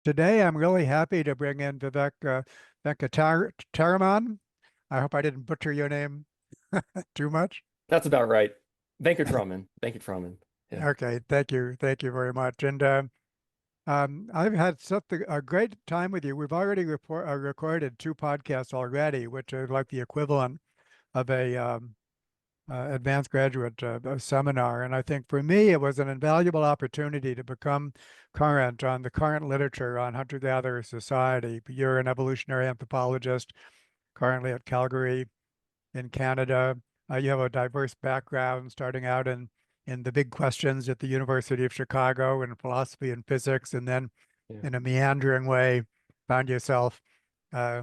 Today, I'm really happy to bring in Vivek Venkataraman. I hope I didn't butcher your name too much. That's about right. Venkataraman. Venkataraman. Yeah. Okay, thank you. Thank you very much. And I've had such a great time with you. We've already recorded two podcasts already, which are like the equivalent of a advanced graduate seminar. And I think for me, it was an invaluable opportunity to become current on the current literature on hunter-gatherer society. You're an evolutionary anthropologist currently at Calgary in Canada. You have a diverse background, starting out in the big questions at the University of Chicago in philosophy and physics, and then Yeah. in a meandering way, found yourself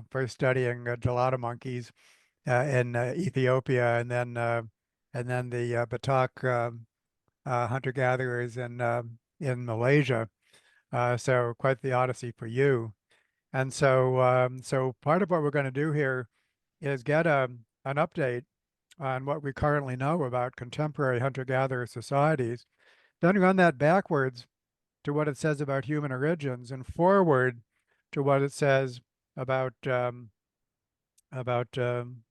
first studying gelato monkeys in Ethiopia, and then the Batak hunter-gatherers in Malaysia. So quite the odyssey for you. And so part of what we're going to do here is get an update on what we currently know about contemporary hunter-gatherer societies, then run that backwards to what it says about human origins and forward to what it says about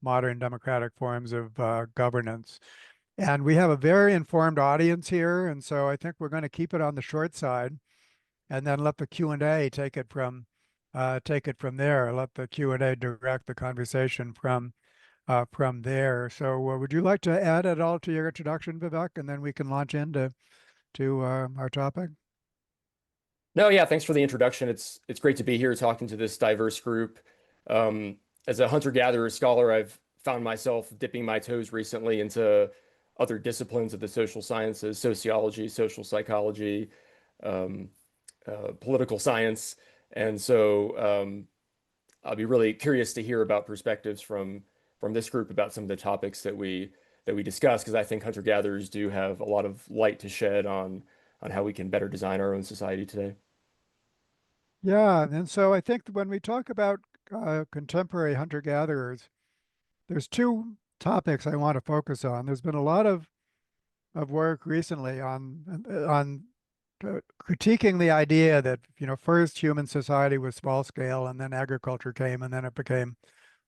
modern democratic forms of governance. And we have a very informed audience here, and so I think we're going to keep it on the short side, and then let the Q&A take it from there. Let the Q&A direct the conversation from there. So, would you like to add at all to your introduction, Vivek, and then we can launch into our topic? No, yeah, thanks for the introduction. It's great to be here talking to this diverse group. As a hunter-gatherer scholar, I've found myself dipping my toes recently into other disciplines of the social sciences, sociology, social psychology, um, political science. And so I'll be really curious to hear about perspectives from this group about some of the topics that we discuss, because I think hunter-gatherers do have a lot of light to shed on how we can better design our own society today. Yeah, and so I think that when we talk about contemporary hunter-gatherers, there's two topics I want to focus on. There's been a lot of work recently on critiquing the idea that, first human society was small scale and then agriculture came and then it became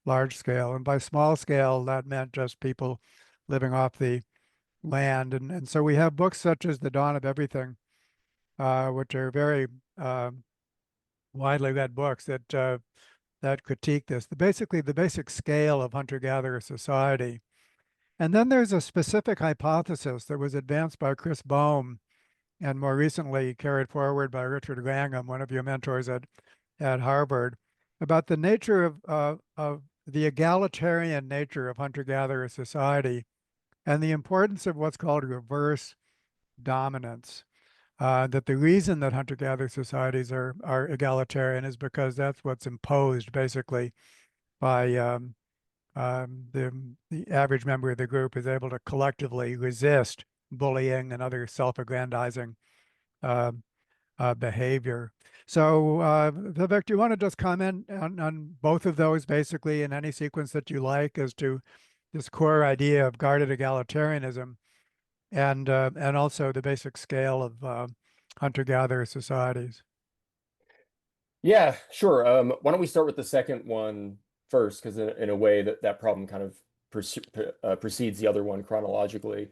large scale. And by small scale, that meant just people living off the land. And so we have books such as The Dawn of Everything, which are very widely read books that critique this, basically the basic scale of hunter-gatherer society. And then there's a specific hypothesis that was advanced by Chris Bohm and more recently carried forward by Richard Wrangham, one of your mentors at Harvard, about the nature of the egalitarian nature of hunter-gatherer society and the importance of what's called reverse dominance. That the reason that hunter-gatherer societies are egalitarian is because that's what's imposed basically by the average member of the group is able to collectively resist bullying and other self-aggrandizing uh, behavior. So, Vivek, do you want to just comment on both of those basically in any sequence that you like as to this core idea of guarded egalitarianism and also the basic scale of hunter-gatherer societies? Yeah, sure. Why don't we start with the second one first? Because in a way that problem kind of precedes the other one chronologically.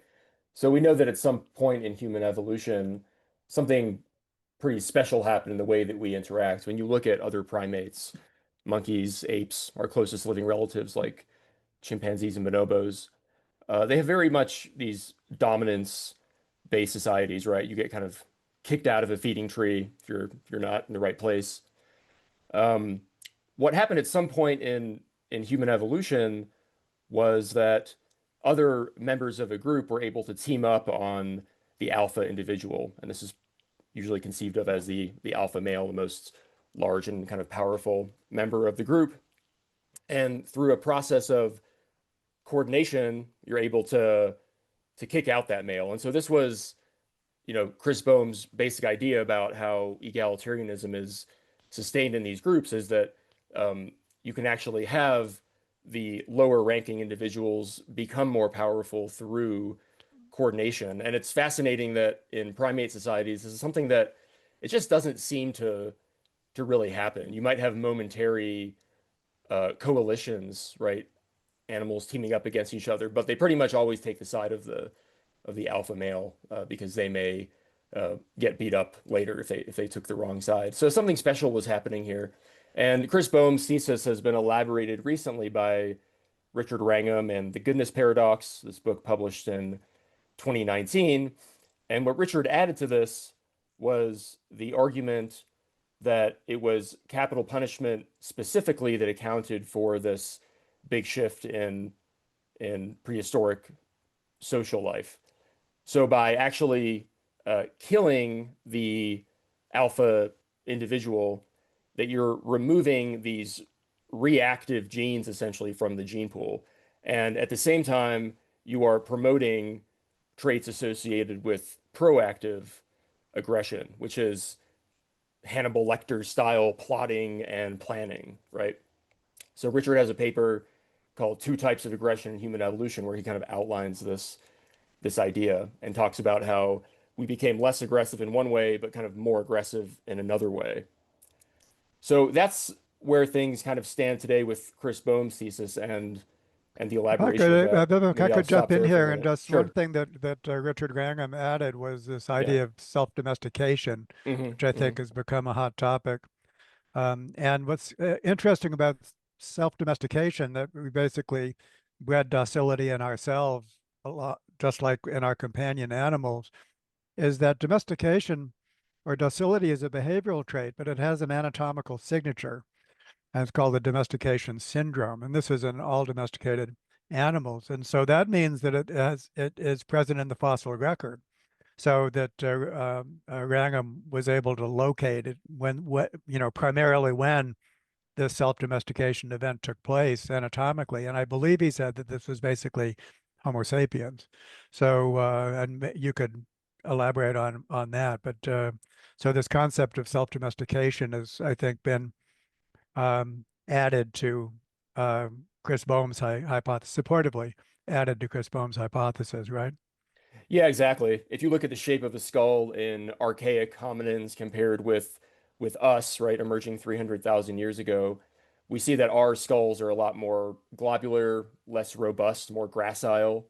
So we know that at some point in human evolution, something pretty special happened in the way that we interact. When you look at other primates, monkeys, apes, our closest living relatives like chimpanzees and bonobos, they have very much these dominance-based societies, right? You get kind of kicked out of a feeding tree if you're not in the right place. Um, what happened at some point in human evolution was that other members of a group were able to team up on the alpha individual, and this is usually conceived of as the alpha male, the most large and kind of powerful member of the group. And through a process of coordination, you're able to kick out that male. And so this was, Chris Bohm's basic idea about how egalitarianism is sustained in these groups is that you can actually have the lower ranking individuals become more powerful through coordination. And it's fascinating that in primate societies, this is something that it just doesn't seem to to really happen. You might have momentary coalitions, right? Animals teaming up against each other, but they pretty much always take the side of the alpha male because they may get beat up later if they took the wrong side. So something special was happening here. And Chris Bohm's thesis has been elaborated recently by Richard Wrangham and The Goodness Paradox, this book published in 2019. And what Richard added to this was the argument that it was capital punishment specifically that accounted for this big shift in prehistoric social life. So by actually killing the alpha individual, that you're removing these reactive genes essentially from the gene pool. And at the same time, you are promoting traits associated with proactive aggression, which is Hannibal Lecter style plotting and planning, right? So Richard has a paper called Two Types of Aggression in Human Evolution, where he kind of outlines this idea and talks about how we became less aggressive in one way, but kind of more aggressive in another way. So that's where things kind of stand today with Chris Bohm's thesis and the If I elaboration of could, that. Vivek, I Maybe I'll could jump stop in there for a here, and minute. just one Sure. thing that Richard Wrangham added was this Yeah. idea of self-domestication, which I think has become a hot topic. And what's interesting about self-domestication, that we basically bred docility in ourselves a lot, just like in our companion animals, is that domestication or docility is a behavioral trait, but it has an anatomical signature, and it's called the domestication syndrome. And this is in all domesticated animals. And so that means that it is present in the fossil record. So that Wrangham was able to locate it primarily when this self-domestication event took place anatomically. And I believe he said that this was basically Homo sapiens. So, and you could elaborate on that. But so this concept of self-domestication has, I think, been added to Chris Bohm's hypothesis, supportively added to Chris Bohm's hypothesis, right? Yeah, exactly. If you look at the shape of the skull in archaic hominins compared with us, right, emerging 300,000 years ago, we see that our skulls are a lot more globular, less robust, more gracile.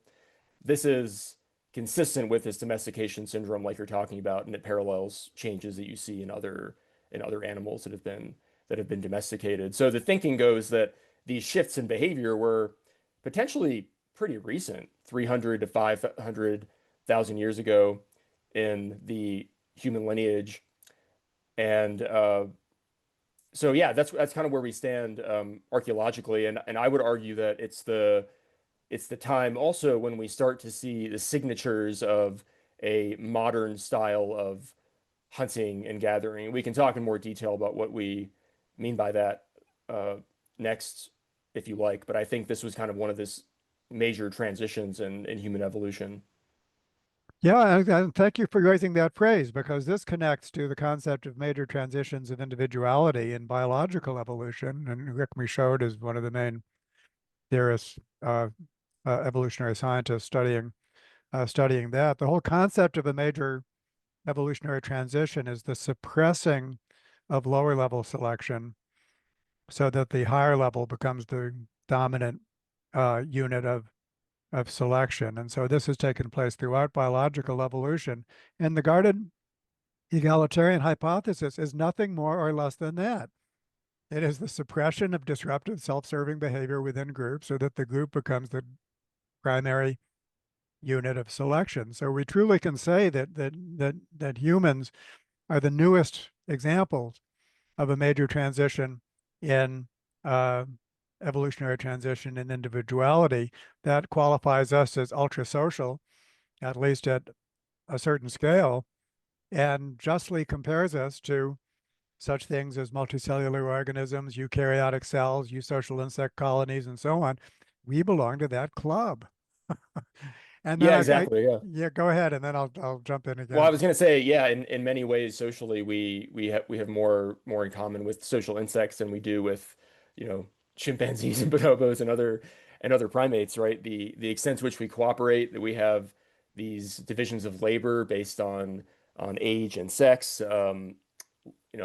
This is consistent with this domestication syndrome like you're talking about, and it parallels changes that you see in other animals that have been domesticated. So the thinking goes that these shifts in behavior were potentially pretty recent, 300 to 500,000 years ago in the human lineage. And so yeah, that's kind of where we stand archaeologically, and I would argue that it's the time also when we start to see the signatures of a modern style of hunting and gathering. We can talk in more detail about what we mean by that uh, next, if you like. But I think this was kind of one of this major transitions in human evolution. Yeah, and thank you for raising that phrase, because this connects to the concept of major transitions of individuality in biological evolution. And Rick Michaud is one of the main theorists, evolutionary scientists studying that. The whole concept of a major evolutionary transition is the suppressing of lower level selection so that the higher level becomes the dominant unit of selection. And so this has taken place throughout biological evolution. And the guarded egalitarian hypothesis is nothing more or less than that. It is the suppression of disruptive self-serving behavior within groups so that the group becomes the primary unit of selection. So we truly can say that humans are the newest examples of a major transition in evolutionary transition in individuality that qualifies us as ultra social, at least at a certain scale, and justly compares us to such things as multicellular organisms, eukaryotic cells, eusocial insect colonies, and so on. We belong to that club. And then Yeah, exactly. Yeah. yeah, go ahead, and then I'll jump in Well, I again. was gonna say, yeah, in many ways, socially, we have more in common with social insects than we do with, you know, chimpanzees and bonobos and other primates, right? The extent to which we cooperate, that we have these divisions of labor based on age and sex,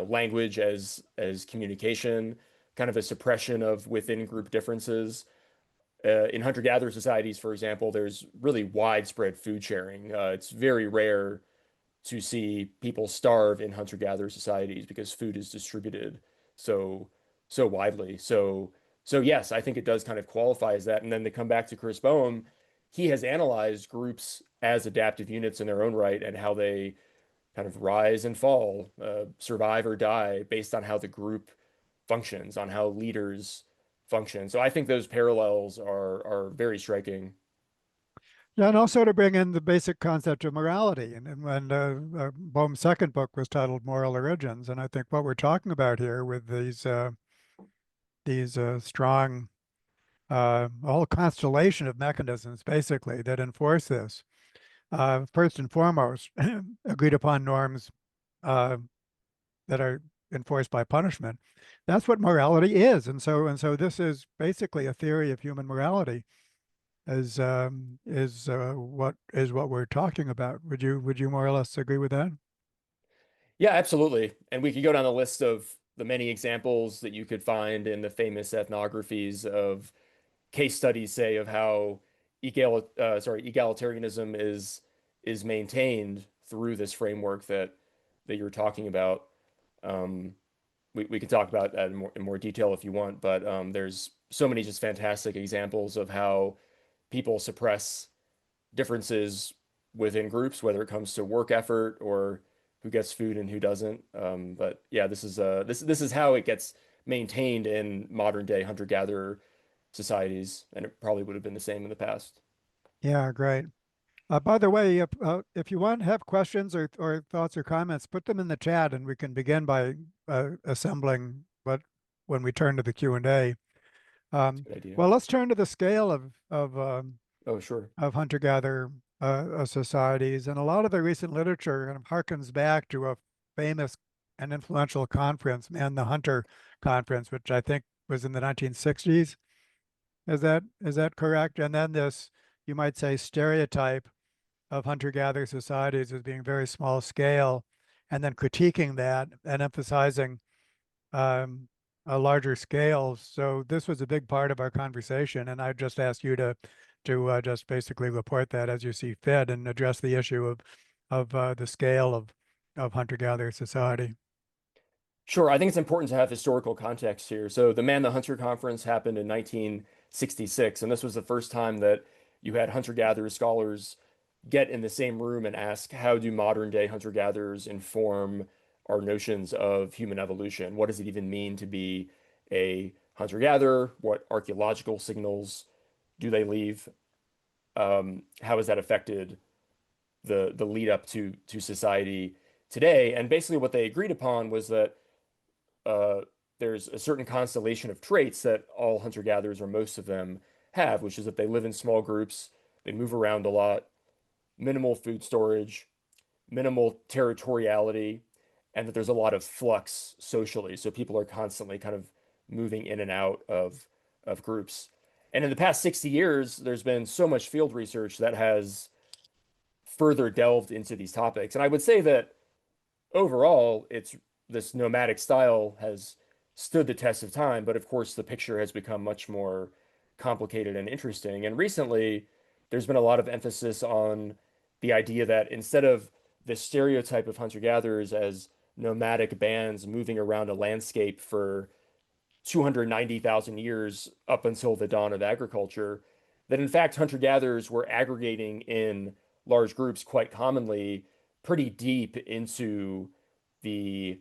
language as communication, kind of a suppression of within group differences. In hunter-gatherer societies, for example, there's really widespread food sharing. It's very rare to see people starve in hunter-gatherer societies because food is distributed so so widely. So yes, I think it does kind of qualify as that. And then to come back to Chris Bohm, he has analyzed groups as adaptive units in their own right and how they kind of rise and fall, survive or die based on how the group functions, on how leaders function. So I think those parallels are very striking. Yeah, and also to bring in the basic concept of morality. And when Bohm's second book was titled Moral Origins, and I think what we're talking about here with these strong, a whole constellation of mechanisms, basically, that enforce this. First and foremost, agreed upon norms uh, that are enforced by punishment. That's what morality is, and so this is basically a theory of human morality. What we're talking about. Would you more or less agree with that? Yeah, absolutely. And we could go down the list of the many examples that you could find in the famous ethnographies of case studies, say, of how egalitarianism is maintained through this framework that you're talking about. Um, we can talk about that in more detail if you want, but there's so many just fantastic examples of how people suppress differences within groups, whether it comes to work effort or who gets food and who doesn't. But yeah, this is how it gets maintained in modern day hunter-gatherer societies, and it probably would have been the same in the past. Yeah, great. By the way, if you want to have questions or thoughts or comments, put them in the chat, and we can begin by assembling what when we turn to the Q&A. It's a good idea. Well, let's turn to the scale Oh, sure. of hunter-gatherer societies, and a lot of the recent literature kind of harkens back to a famous and influential conference, Man the Hunter Conference, which I think was in the 1960s. Is that correct? And then this, you might say, stereotype of hunter-gatherer societies as being very small scale, and then critiquing that and emphasizing um, a larger scale. So this was a big part of our conversation, and I just asked you to just basically report that as you see fit and address the issue of the scale of hunter-gatherer society. Sure, I think it's important to have historical context here. So the Man the Hunter Conference happened in 1966, and this was the first time that you had hunter-gatherer scholars get in the same room and ask, how do modern day hunter-gatherers inform our notions of human evolution? What does it even mean to be a hunter-gatherer? What archaeological signals do they leave? How has that affected the lead up to society today? And basically what they agreed upon was that uh, there's a certain constellation of traits that all hunter-gatherers, or most of them, have, which is that they live in small groups, they move around a lot, minimal food storage, minimal territoriality, and that there's a lot of flux socially. So people are constantly kind of moving in and out of groups. And in the past 60 years, there's been so much field research that has further delved into these topics. And I would say that overall, it's this nomadic style has stood the test of time, but of course, the picture has become much more complicated and interesting. And recently, there's been a lot of emphasis on the idea that instead of the stereotype of hunter-gatherers as nomadic bands moving around a landscape for 290,000 years up until the dawn of agriculture, that in fact hunter-gatherers were aggregating in large groups quite commonly pretty deep into the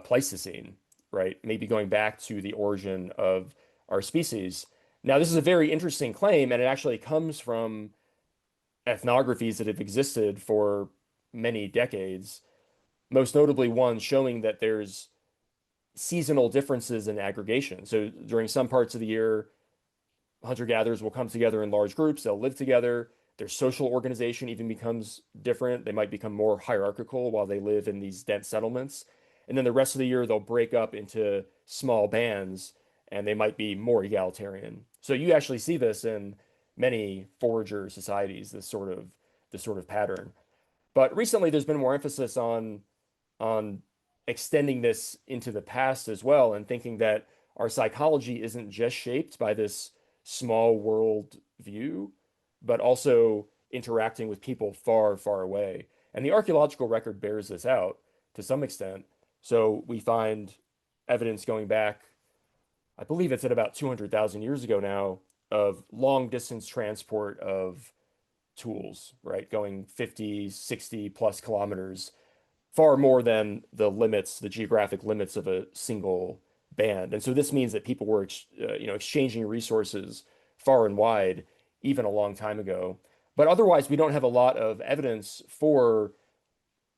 Pleistocene, right? Maybe going back to the origin of our species. Now, this is a very interesting claim, and it actually comes from ethnographies that have existed for many decades, most notably one showing that there's seasonal differences in aggregation. So during some parts of the year, hunter-gatherers will come together in large groups, they'll live together. Their social organization even becomes different. They might become more hierarchical while they live in these dense settlements. And then the rest of the year, they'll break up into small bands and they might be more egalitarian. So you actually see this in many forager societies, this sort of pattern. But recently, there's been more emphasis on extending this into the past as well and thinking that our psychology isn't just shaped by this small world view, but also interacting with people far, far away. And the archaeological record bears this out to some extent. So we find evidence going back, I believe it's at about 200,000 years ago now, of long distance transport of tools, right? Going 50, 60 plus kilometers, far more than the limits, the geographic limits of a single band. And so this means that people were, exchanging resources far and wide, even a long time ago. But otherwise, we don't have a lot of evidence for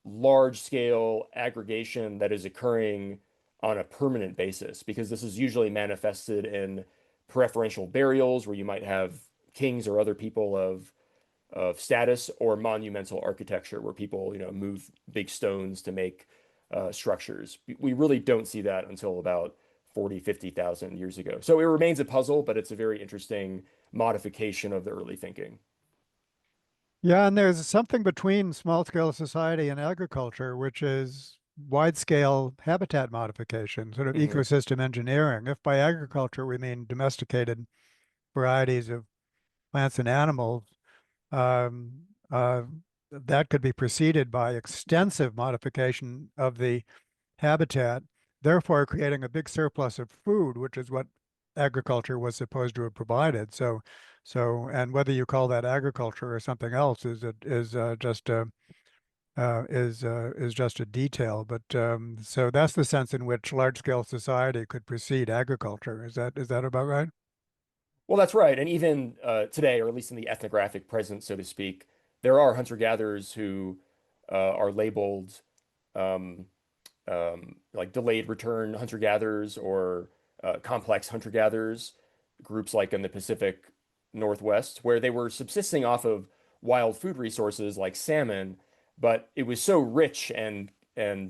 large scale aggregation that is occurring on a permanent basis, because this is usually manifested in preferential burials where you might have kings or other people of status, or monumental architecture where people, move big stones to make structures. We really don't see that until about 40, 50,000 years ago. So it remains a puzzle, but it's a very interesting modification of the early thinking. Yeah, and there's something between small-scale society and agriculture, which is wide-scale habitat modification, sort of Hmm. ecosystem engineering. If by agriculture we mean domesticated varieties of plants and animals, um, uh, that could be preceded by extensive modification of the habitat, therefore creating a big surplus of food, which is what agriculture was supposed to have provided. And whether you call that agriculture or something else is just a detail. But so that's the sense in which large-scale society could precede agriculture. Is that about right? Well, that's right. And even today, or at least in the ethnographic present, so to speak, there are hunter-gatherers who are labeled um, like delayed return hunter-gatherers, or complex hunter-gatherers, groups like in the Pacific Northwest, where they were subsisting off of wild food resources like salmon, but it was so rich and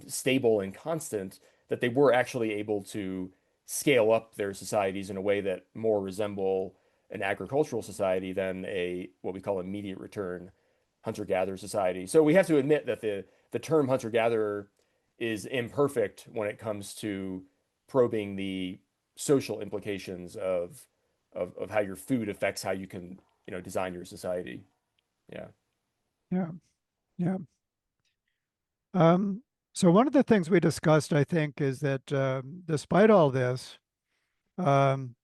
stable and constant that they were actually able to scale up their societies in a way that more resemble an agricultural society than a what we call immediate return hunter-gatherer society. So we have to admit that the term hunter-gatherer is imperfect when it comes to probing the social implications of how your food affects how you can, design your society. Yeah. Yeah, yeah. Um, so one of the things we discussed, I think, is that despite all this, um,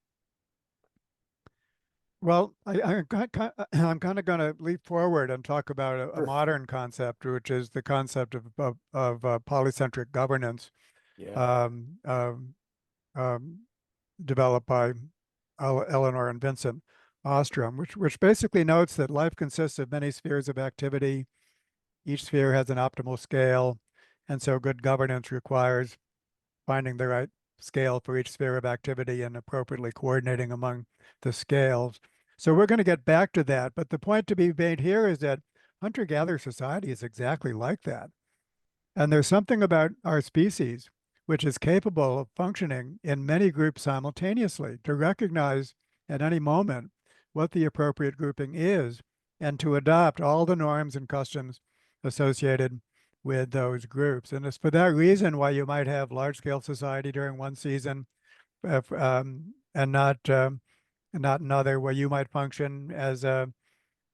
well, I'm kind of going to leap forward and talk about a Sure. modern concept, which is the concept of polycentric governance, Yeah. um, um, um, developed by Eleanor and Vincent Ostrom, which basically notes that life consists of many spheres of activity. Each sphere has an optimal scale, and so good governance requires finding the right scale for each sphere of activity and appropriately coordinating among the scales. So we're going to get back to that. But the point to be made here is that hunter-gatherer society is exactly like that. And there's something about our species which is capable of functioning in many groups simultaneously to recognize at any moment what the appropriate grouping is and to adopt all the norms and customs associated with those groups. And it's for that reason why you might have large-scale society during one season and not another, where you might function as a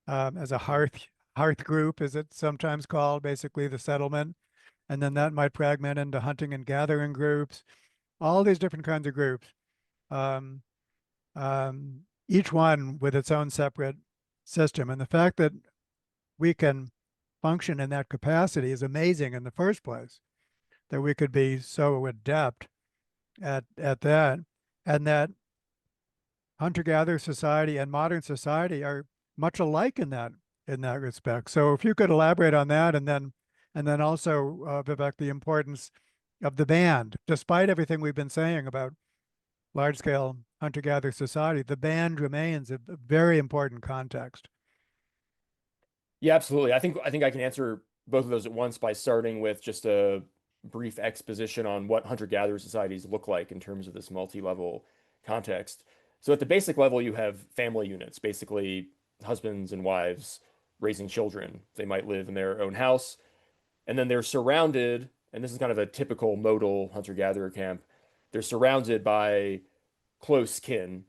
hearth group, as it's sometimes called, basically the settlement, and then that might fragment into hunting and gathering groups, all these different kinds of groups, um, each one with its own separate system. And the fact that we can function in that capacity is amazing in the first place, that we could be so adept at that, and that hunter-gatherer society and modern society are much alike in that respect. So if you could elaborate on that, and then also, Vivek, the importance of the band, despite everything we've been saying about large-scale hunter-gatherer society, the band remains a very important context. Yeah, absolutely. I think I can answer both of those at once by starting with just a brief exposition on what hunter-gatherer societies look like in terms of this multi-level context. So at the basic level, you have family units, basically husbands and wives raising children. They might live in their own house, and then they're surrounded and this is kind of a typical modal hunter-gatherer camp, they're surrounded by close kin,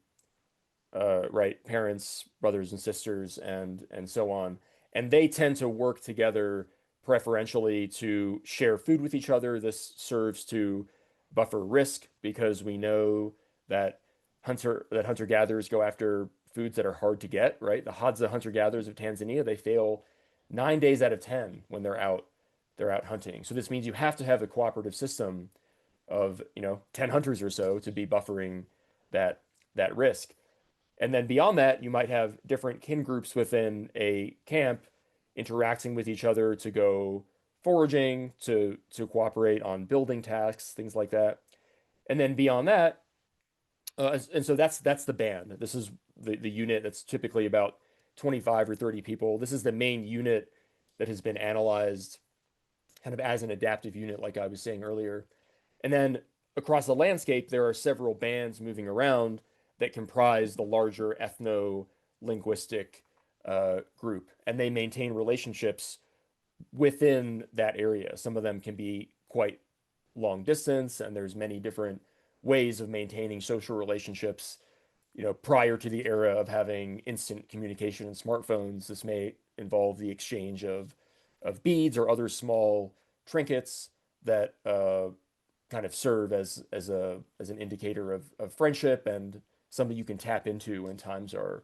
right? Parents, brothers and sisters, and so on. And they tend to work together preferentially to share food with each other. This serves to buffer risk because we know that hunter-gatherers go after foods that are hard to get, right? The Hadza hunter-gatherers of Tanzania, they fail 9 days out of 10 when they're out hunting. So this means you have to have a cooperative system of, 10 hunters or so to be buffering that risk. And then beyond that, you might have different kin groups within a camp interacting with each other to go foraging, to cooperate on building tasks, things like that. And then beyond that, and so that's the band. This is the unit that's typically about 25 or 30 people. This is the main unit that has been analyzed kind of as an adaptive unit, like I was saying earlier. And then across the landscape, there are several bands moving around that comprise the larger ethno-linguistic group, and they maintain relationships within that area. Some of them can be quite long distance, and there's many different ways of maintaining social relationships. Prior to the era of having instant communication and smartphones, this may involve the exchange of beads or other small trinkets that kind of serve as an indicator of friendship and something you can tap into when times are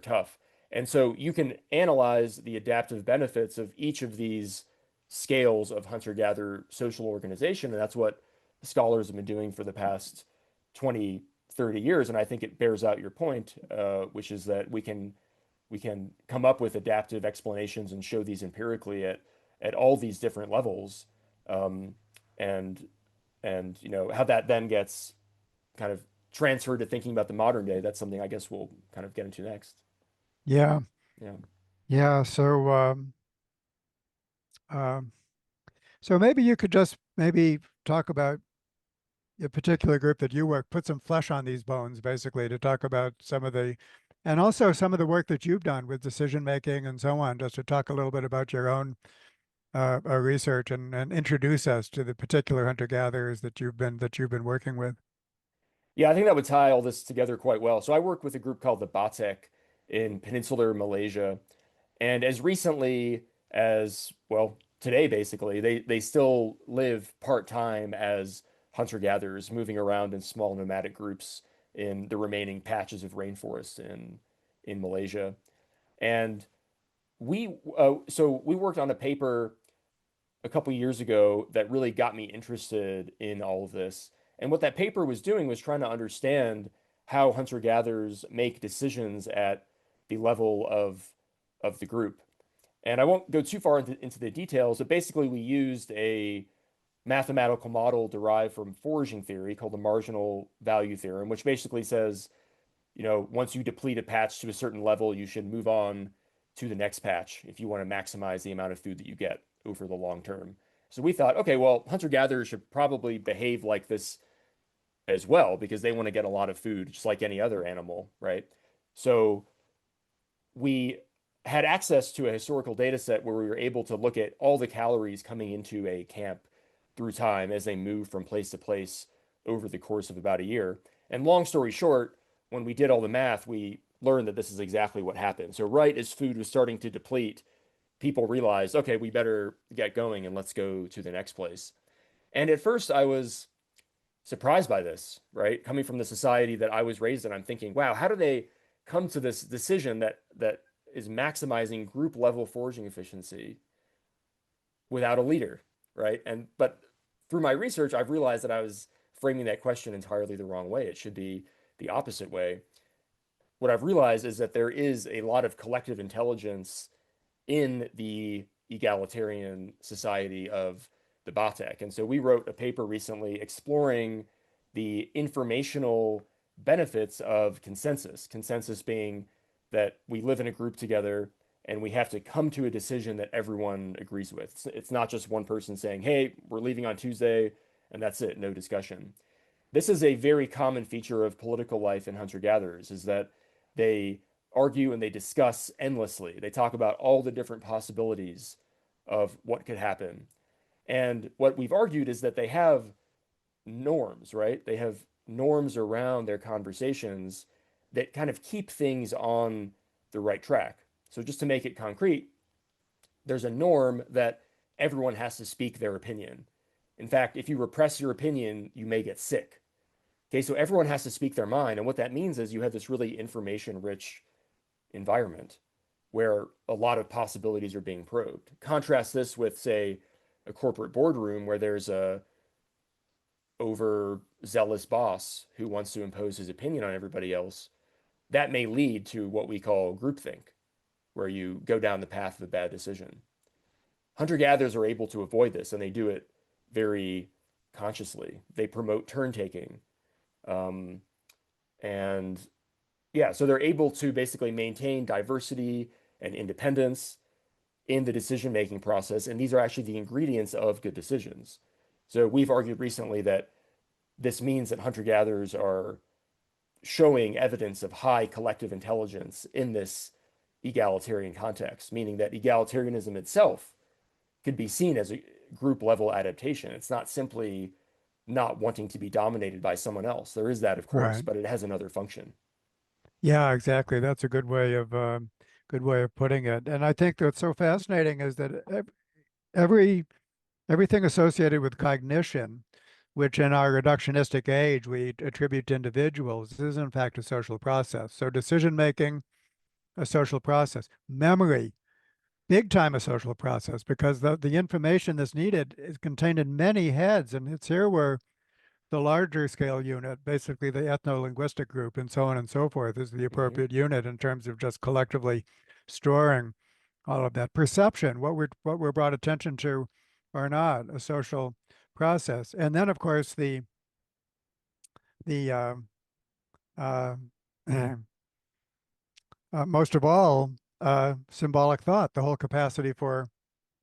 tough. And so you can analyze the adaptive benefits of each of these scales of hunter-gatherer social organization, and that's what scholars have been doing for the past 20, 30 years. And I think it bears out your point, which is that we can come up with adaptive explanations and show these empirically at all these different levels. Um, and how that then gets kind of transferred to thinking about the modern day. That's something I guess we'll kind of get into next. Yeah. Yeah. Yeah. Um, so maybe you could just maybe talk about a particular group that you work, put some flesh on these bones, basically, to talk about some of the, and also some of the work that you've done with decision making and so on, just to talk a little bit about your own research and introduce us to the particular hunter-gatherers that you've been working with. Yeah, I think that would tie all this together quite well. So I work with a group called the Batek in peninsular Malaysia. And as recently as, well, today basically, they still live part-time as hunter-gatherers, moving around in small nomadic groups in the remaining patches of rainforest in Malaysia. And we worked on a paper a couple years ago that really got me interested in all of this. And what that paper was doing was trying to understand how hunter-gatherers make decisions at the level of the group. And I won't go too far into the details, but basically we used a mathematical model derived from foraging theory called the marginal value theorem, which basically says, once you deplete a patch to a certain level, you should move on to the next patch if you want to maximize the amount of food that you get over the long term. So we thought, okay, well, hunter-gatherers should probably behave like this as well because they want to get a lot of food, just like any other animal, right? So we had access to a historical data set where we were able to look at all the calories coming into a camp through time as they move from place to place over the course of about a year. And long story short, when we did all the math, we learned that this is exactly what happened. So right as food was starting to deplete, people realized, okay, we better get going and let's go to the next place. And at first I was surprised by this, right? Coming from the society that I was raised in, I'm thinking, wow, how do they come to this decision that is maximizing group level foraging efficiency without a leader, right? But through my research, I've realized that I was framing that question entirely the wrong way. It should be the opposite way. What I've realized is that there is a lot of collective intelligence in the egalitarian society of the Batek. And so we wrote a paper recently exploring the informational benefits of consensus. Consensus being that we live in a group together and we have to come to a decision that everyone agrees with. It's not just one person saying, hey, we're leaving on Tuesday, and that's it, no discussion. This is a very common feature of political life in hunter-gatherers, is that they argue and they discuss endlessly. They talk about all the different possibilities of what could happen. And what we've argued is that they have norms, right? They have norms around their conversations that kind of keep things on the right track. So just to make it concrete, there's a norm that everyone has to speak their opinion. In fact, if you repress your opinion, you may get sick. Okay, so everyone has to speak their mind. And what that means is you have this really information rich environment where a lot of possibilities are being probed. Contrast this with, say, a corporate boardroom where there's a overzealous boss who wants to impose his opinion on everybody else. That may lead to what we call groupthink, where you go down the path of a bad decision. Hunter-gatherers are able to avoid this, and they do it very consciously. They promote turn taking. Um, and yeah, so they're able to basically maintain diversity and independence in the decision-making process. And these are actually the ingredients of good decisions. So we've argued recently that this means that hunter-gatherers are showing evidence of high collective intelligence in this egalitarian context, meaning that egalitarianism itself could be seen as a group level adaptation. It's not simply not wanting to be dominated by someone else. There is that, of course, Right. but it has another function. Yeah, exactly. That's a good way of putting it. And I think what's so fascinating is that every everything associated with cognition, which in our reductionistic age we attribute to individuals, is in fact a social process. So decision making, a social process. Memory, big time a social process, because the information that's needed is contained in many heads. And it's here where the larger scale unit, basically the ethno-linguistic group and so on and so forth, is the Mhm. appropriate unit in terms of just collectively storing all of that. Perception, what we're brought attention to or not, a social process. And then of course the uh, most of all, symbolic thought, the whole capacity for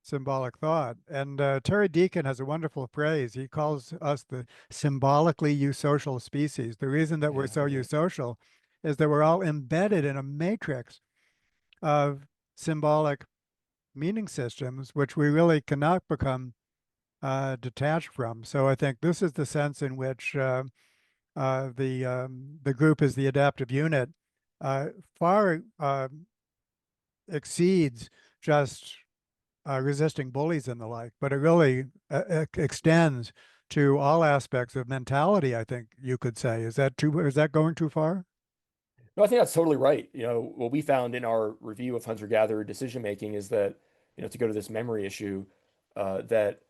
symbolic thought. And Terry Deacon has a wonderful phrase. He calls us the symbolically eusocial species. The reason that we're Yeah, so right. eusocial is that we're all embedded in a matrix of symbolic meaning systems, which we really cannot become detached from. So I think this is the sense in which the group is the adaptive unit, uh, far exceeds just resisting bullies and the like, but it really extends to all aspects of mentality, I think you could say. Is that going too far? No, I think that's totally right. What we found in our review of hunter-gatherer decision making is that, to go to this memory issue, that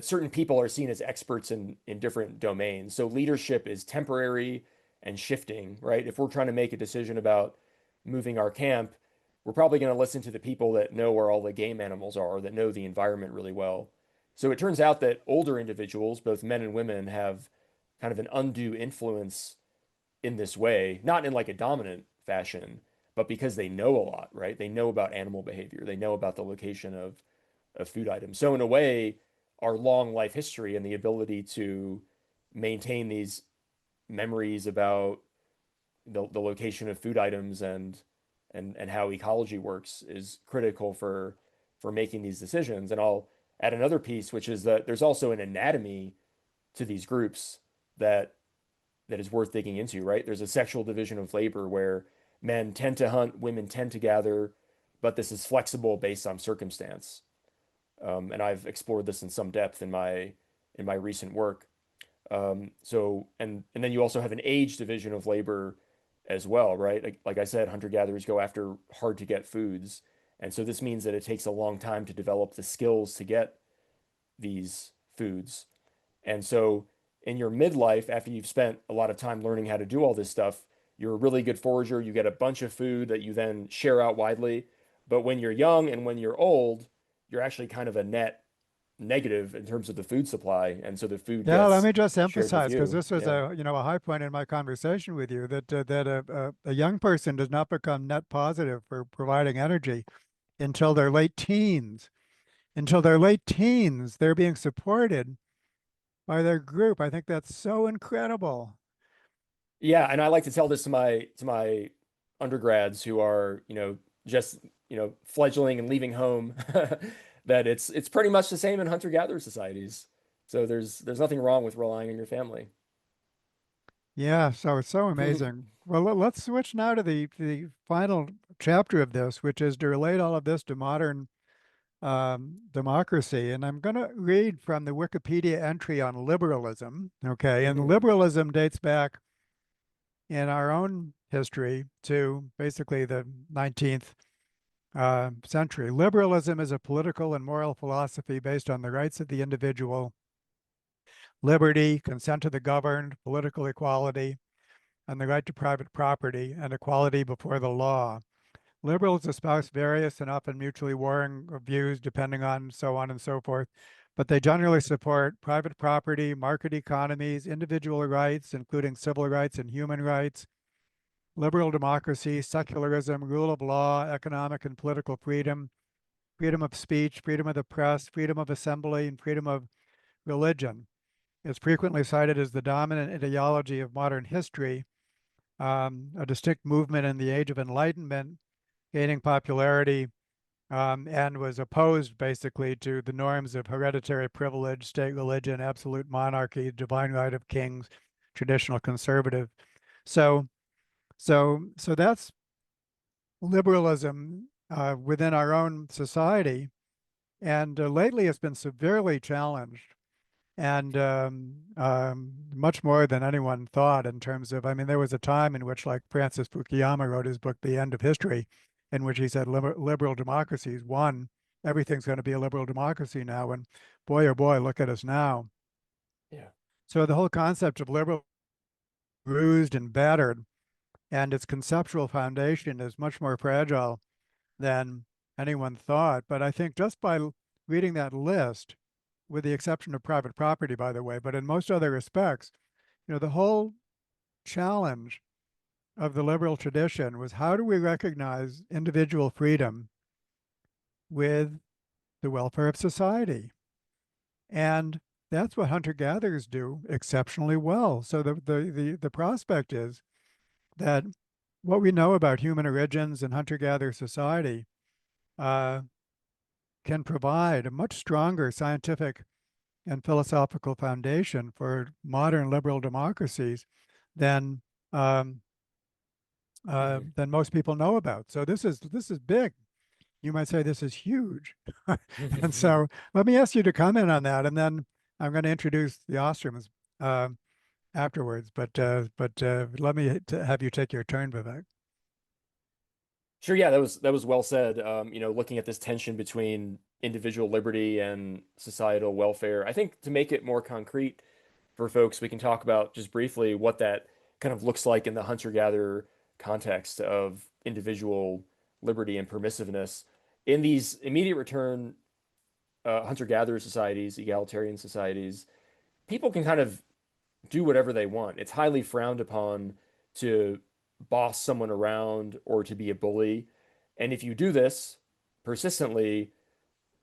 certain people are seen as experts in different domains. So leadership is temporary and shifting, right? If we're trying to make a decision about moving our camp, we're probably going to listen to the people that know where all the game animals are, that know the environment really well. So it turns out that older individuals, both men and women, have kind of an undue influence in this way, not in like a dominant fashion, but because they know a lot, right? They know about animal behavior, they know about the location of food items. So in a way, our long life history and the ability to maintain these memories about the location of food items and how ecology works is critical for making these decisions. And I'll add another piece, which is that there's also an anatomy to these groups that is worth digging into, right? There's a sexual division of labor where men tend to hunt, women tend to gather, but this is flexible based on circumstance. And I've explored this in some depth in my recent work. So and then you also have an age division of labor as well, right? Like I said, hunter-gatherers go after hard to get foods. And so this means that it takes a long time to develop the skills to get these foods. And so in your midlife, after you've spent a lot of time learning how to do all this stuff, you're a really good forager. You get a bunch of food that you then share out widely. But when you're young and when you're old, you're actually kind of a net negative in terms of the food supply. And so the food Yeah, let gets me just shared with emphasize, because you. this was Yeah. a high point in my conversation with you, that a young person does not become net positive for providing energy until their late teens. Until their late teens, they're being supported by their group. I think that's so incredible. Yeah, and I like to tell this to my undergrads who are, just, fledgling and leaving home. that it's pretty much the same in hunter-gatherer societies. So there's nothing wrong with relying on your family. Yeah, so it's so amazing. Well, let's switch now to the final chapter of this, which is to relate all of this to modern democracy. And I'm going to read from the Wikipedia entry on liberalism. Okay, and Mhm. liberalism dates back in our own history to basically the 19th century. Liberalism is a political and moral philosophy based on the rights of the individual, liberty, consent to the governed, political equality, and the right to private property and equality before the law. Liberals espouse various and often mutually warring views depending on so on and so forth, but they generally support private property, market economies, individual rights, including civil rights and human rights, liberal democracy, secularism, rule of law, economic and political freedom, freedom of speech, freedom of the press, freedom of assembly, and freedom of religion. It's frequently cited as the dominant ideology of modern history, a distinct movement in the age of Enlightenment, gaining popularity, and was opposed basically to the norms of hereditary privilege, state religion, absolute monarchy, divine right of kings, traditional conservative. So, so that's liberalism within our own society, and lately it's been severely challenged and much more than anyone thought in terms of, I mean, there was a time in which, like Francis Fukuyama wrote his book, The End of History, in which he said liberal democracies won. Everything's going to be a liberal democracy now. And boy, oh boy, look at us now. Yeah. So the whole concept of liberal bruised and battered, and its conceptual foundation is much more fragile than anyone thought. But I think just by reading that list, with the exception of private property, by the way, but in most other respects, the whole challenge of the liberal tradition was how do we recognize individual freedom with the welfare of society? And that's what hunter-gatherers do exceptionally well. So the prospect is that what we know about human origins and hunter-gatherer society uh, can provide a much stronger scientific and philosophical foundation for modern liberal democracies than um, Mhm. than most people know about. So this is big. You might say this is huge. And so let me ask you to comment on that, and then I'm going to introduce the Ostroms uh, afterwards. But let me have you take your turn, Vivek. Sure, yeah, that was well said. Looking at this tension between individual liberty and societal welfare, I think to make it more concrete for folks, we can talk about just briefly what that kind of looks like in the hunter-gatherer context of individual liberty and permissiveness. In these immediate return hunter-gatherer societies, egalitarian societies, people can kind of do whatever they want. It's highly frowned upon to boss someone around or to be a bully. And if you do this persistently,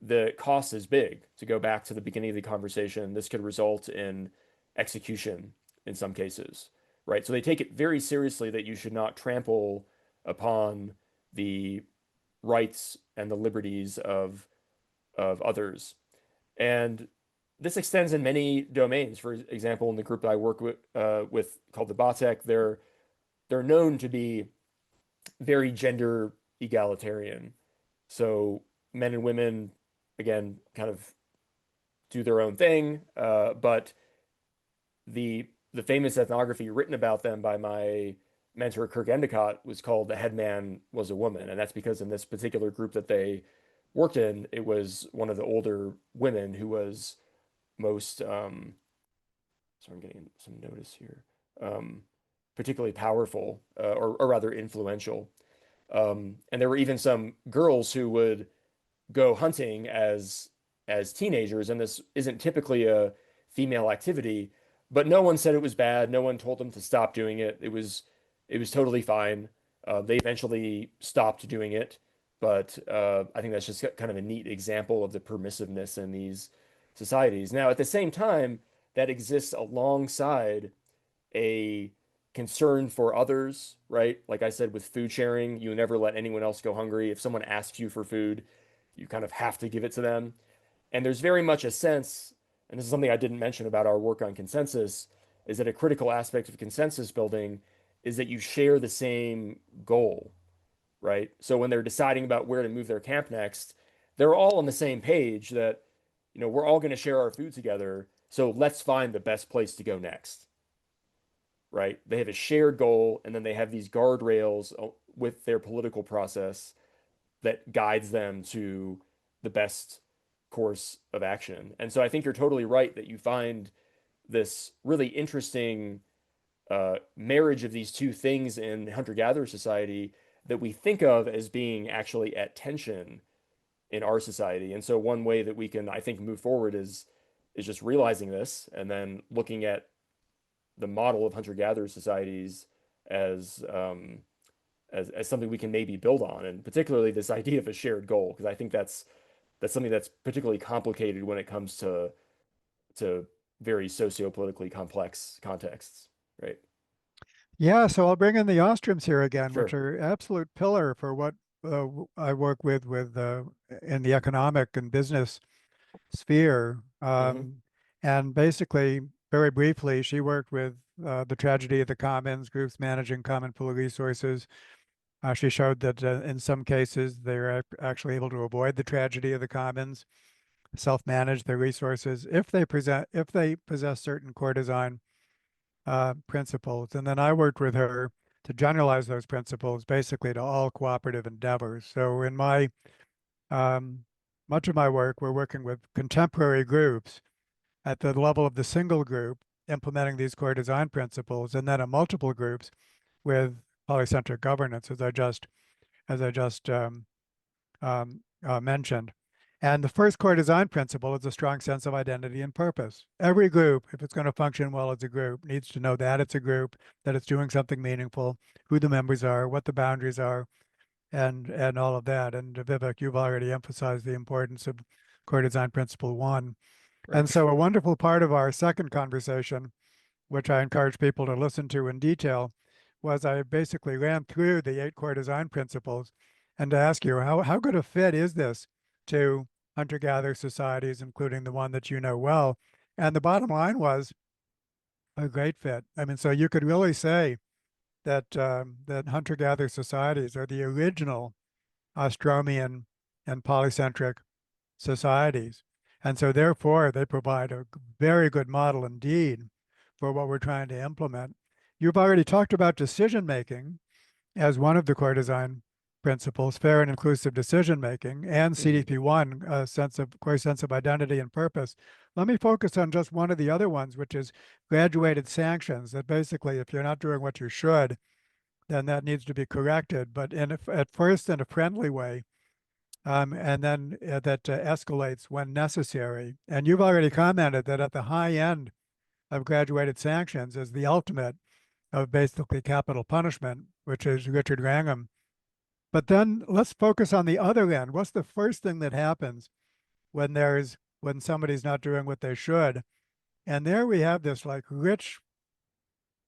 the cost is big. To go back to the beginning of the conversation, this could result in execution in some cases, right? So they take it very seriously that you should not trample upon the rights and the liberties of others. And this extends in many domains. For example, in the group that I work with called the Batek, they're known to be very gender egalitarian. So men and women, again, kind of do their own thing. But the famous ethnography written about them by my mentor Kirk Endicott was called "The Headman Was a Woman," and that's because in this particular group that they worked in, it was one of the older women who was most so I'm getting some notice here, um, particularly powerful or rather influential. And there were even some girls who would go hunting as teenagers, and this isn't typically a female activity, but no one said it was bad. No one told them to stop doing it. It was totally fine. They eventually stopped doing it, but I think that's just kind of a neat example of the permissiveness in these societies. Now, at the same time, that exists alongside a concern for others, right? Like I said, with food sharing, you never let anyone else go hungry. If someone asks you for food, You kind of have to give it to them. And there's very much a sense, and this is something I didn't mention about our work on consensus, is that a critical aspect of consensus building is that you share the same goal, right? So when they're deciding about where to move their camp next, they're all on the same page that, we're all going to share our food together. So let's find the best place to go next, right? They have a shared goal, and then they have these guardrails with their political process that guides them to the best course of action. And so I think you're totally right that you find this really interesting marriage of these two things in hunter-gatherer society that we think of as being actually at tension in our society. And so one way that we can, I think, move forward is just realizing this and then looking at the model of hunter-gatherer societies as as something we can maybe build on, and particularly this idea of a shared goal, because I think that's something that's particularly complicated when it comes to very socio-politically complex contexts, right? Yeah, so I'll bring in the Ostroms here again, which Sure. are absolute pillar for what I work with in the economic and business sphere. Hmm. And basically, very briefly, she worked with the tragedy of the commons, groups managing common pool resources. She showed that in some cases they're actually able to avoid the tragedy of the commons, self-manage their resources if they possess certain core design principles. And then I worked with her to generalize those principles basically to all cooperative endeavors. So in my um, much of my work, we're working with contemporary groups at the level of the single group, implementing these core design principles, and then at multiple groups with polycentric governance, as I just mentioned. And the first core design principle is a strong sense of identity and purpose. Every group, if it's going to function well as a group, needs to know that it's a group, that it's doing something meaningful, who the members are, what the boundaries are, and all of that. And Vivek, you've already emphasized the importance of core design principle one. Right. And so a wonderful part of our second conversation, which I encourage people to listen to in detail, was I basically ran through the 8 core design principles and to ask you, how good a fit is this to hunter-gatherer societies, including the one that you know well? And the bottom line was a great fit. I mean, so you could really say that that hunter-gatherer societies are the original Ostromian and polycentric societies. And so therefore, they provide a very good model indeed for what we're trying to implement. You've already talked about decision making as one of the core design principles, fair and inclusive decision making, and Hmm. CDP1, a core sense of identity and purpose. Let me focus on just one of the other ones, which is graduated sanctions. That basically, if you're not doing what you should, then that needs to be corrected, but at first in a friendly way, and then that escalates when necessary. And you've already commented that at the high end of graduated sanctions is the ultimate of basically capital punishment, which is Richard Wrangham. But then let's focus on the other end. What's the first thing that happens when somebody's not doing what they should? And there we have this like rich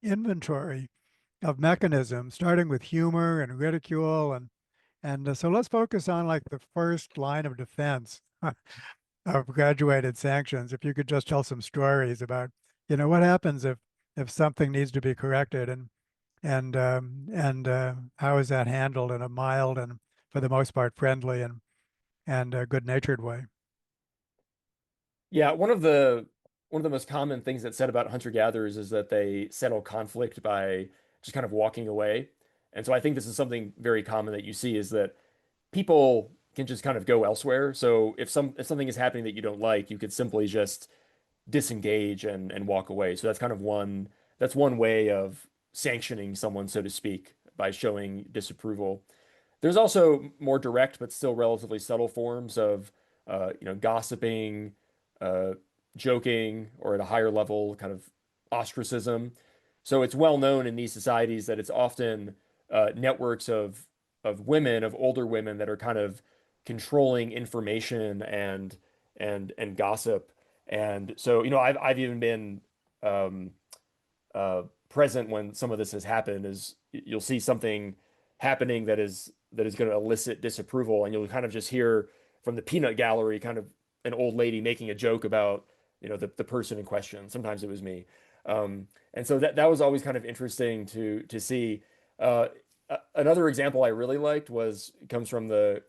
inventory of mechanisms, starting with humor and ridicule, and so let's focus on like the first line of defense of graduated sanctions. If you could just tell some stories about, what happens if something needs to be corrected, and how is that handled in a mild and for the most part friendly and good-natured way. Yeah, one of the most common things that's said about hunter-gatherers is that they settle conflict by just kind of walking away. And so I think this is something very common that you see is that people can just kind of go elsewhere. So if something is happening that you don't like, you could simply just disengage and walk away. So that's one way of sanctioning someone, so to speak, by showing disapproval. There's also more direct but still relatively subtle forms of gossiping, uh, joking, or at a higher level, kind of ostracism. So it's well known in these societies that it's often networks of women, of older women that are kind of controlling information and gossip. And so, I've even been um, present when some of this has happened. Is you'll see something happening that is going to elicit disapproval, and you'll kind of just hear from the peanut gallery, kind of an old lady making a joke about, the person in question. Sometimes it was me. And so that was always kind of interesting to see. Another example I really liked comes from the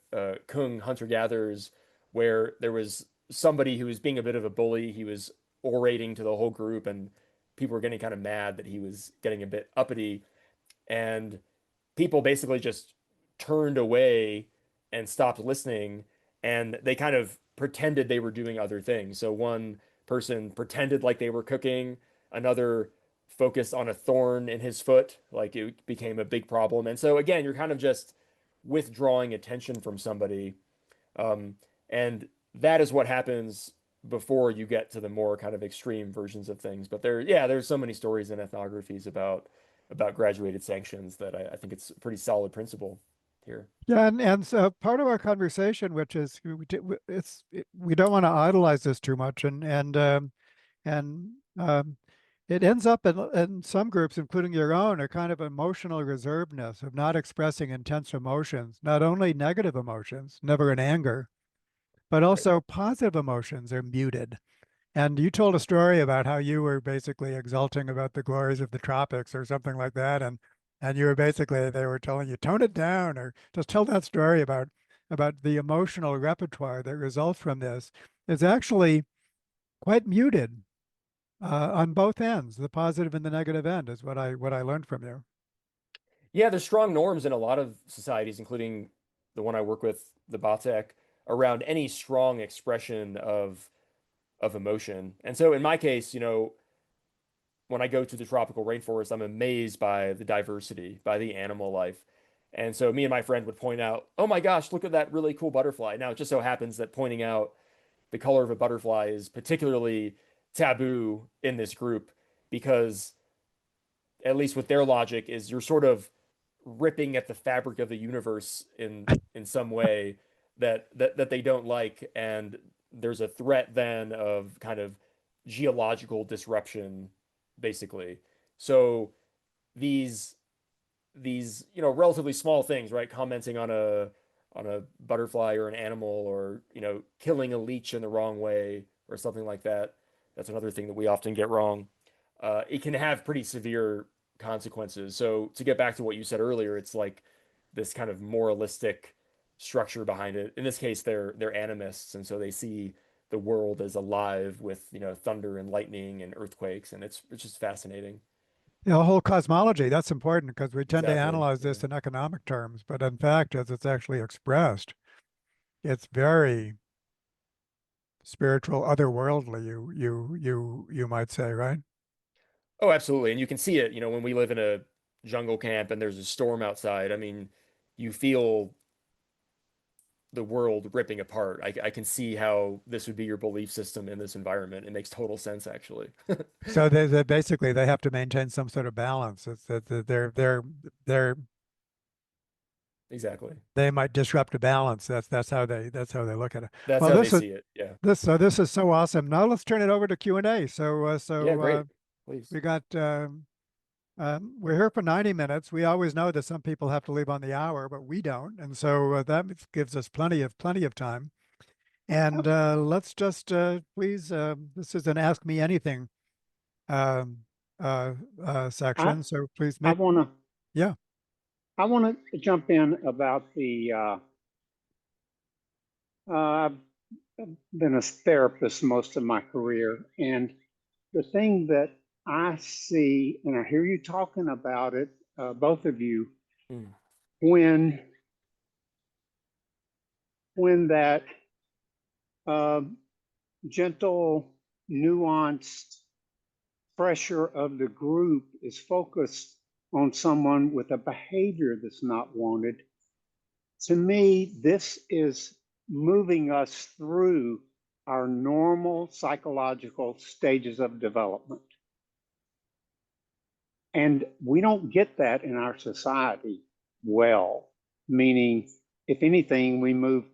Kung hunter-gatherers, where there was somebody who was being a bit of a bully. He was orating to the whole group, and people were getting kind of mad that he was getting a bit uppity. And people basically just turned away and stopped listening, and they kind of pretended they were doing other things. So one person pretended like they were cooking, another focused on a thorn in his foot, like it became a big problem. And so again, you're kind of just withdrawing attention from somebody. And that is what happens before you get to the more kind of extreme versions of things. But there's so many stories and ethnographies about graduated sanctions that I think it's a pretty solid principle here. Yeah, and so part of our conversation, which is we don't want to idolize this too much, and it ends up in some groups, including your own, a kind of emotional reservedness of not expressing intense emotions, not only negative emotions, never in anger, but Right. also positive emotions are muted. And you told a story about how you were basically exulting about the glories of the tropics or something like that, and you were basically they were telling you tone it down or just tell that story about the emotional repertoire that results from this is actually quite muted on both ends. The positive and the negative end is what I learned from you. Yeah, there's strong norms in a lot of societies, including the one I work with, the Batek, around any strong expression of emotion. And so in my case, when I go to the tropical rainforest, I'm amazed by the diversity, by the animal life. And so me and my friend would point out, oh my gosh, look at that really cool butterfly. Now, it just so happens that pointing out the color of a butterfly is particularly taboo in this group because, at least with their logic, is you're sort of ripping at the fabric of the universe in some way that they don't like, and there's a threat then of kind of geological disruption, basically. So these relatively small things, right? Commenting on a butterfly or an animal, or killing a leech in the wrong way or something like that. That's another thing that we often get wrong. It can have pretty severe consequences. So to get back to what you said earlier, it's like this kind of moralistic structure behind it. In this case, they're animists, and so they see the world as alive with thunder and lightning and earthquakes, and it's just fascinating. The whole cosmology, that's important because we tend to Exactly. analyze Yeah. this in economic terms, but in fact, as it's actually expressed, it's very spiritual, otherworldly, you might say, right? Oh, absolutely. And you can see it, when we live in a jungle camp and there's a storm outside. I mean, you feel the world ripping apart. I can see how this would be your belief system in this environment. It makes total sense, actually. So they basically they have to maintain some sort of balance. It's that they're Exactly. they might disrupt a balance. That's how they look at it. That's Well, how they see it. Yeah. this is so awesome. Now let's turn it over to Q&A. Yeah, great. Please. We got we're here for 90 minutes. We always know that some people have to leave on the hour, but we don't, and so that gives us plenty of time. And let's just please, this is an Ask Me Anything um, I section. So please I make, want to yeah. I want to jump in about the I've been a therapist most of my career, and the thing that I see, and I hear you talking about it, both of you, Mm. when that uh, gentle, nuanced pressure of the group is focused on someone with a behavior that's not wanted. To me, this is moving us through our normal psychological stages of development. And we don't get that in our society well, meaning, if anything, we move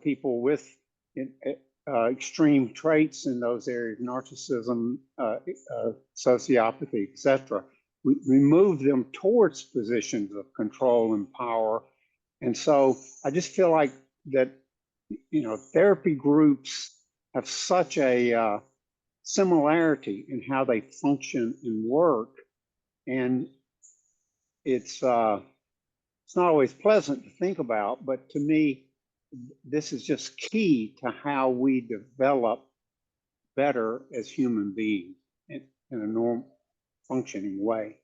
people with extreme traits in those areas, narcissism, sociopathy, etc. We move them towards positions of control and power. And so I just feel like that therapy groups have such a similarity in how they function and work, and it's it's not always pleasant to think about, but to me, this is just key to how we develop better as human beings in a normal functioning way.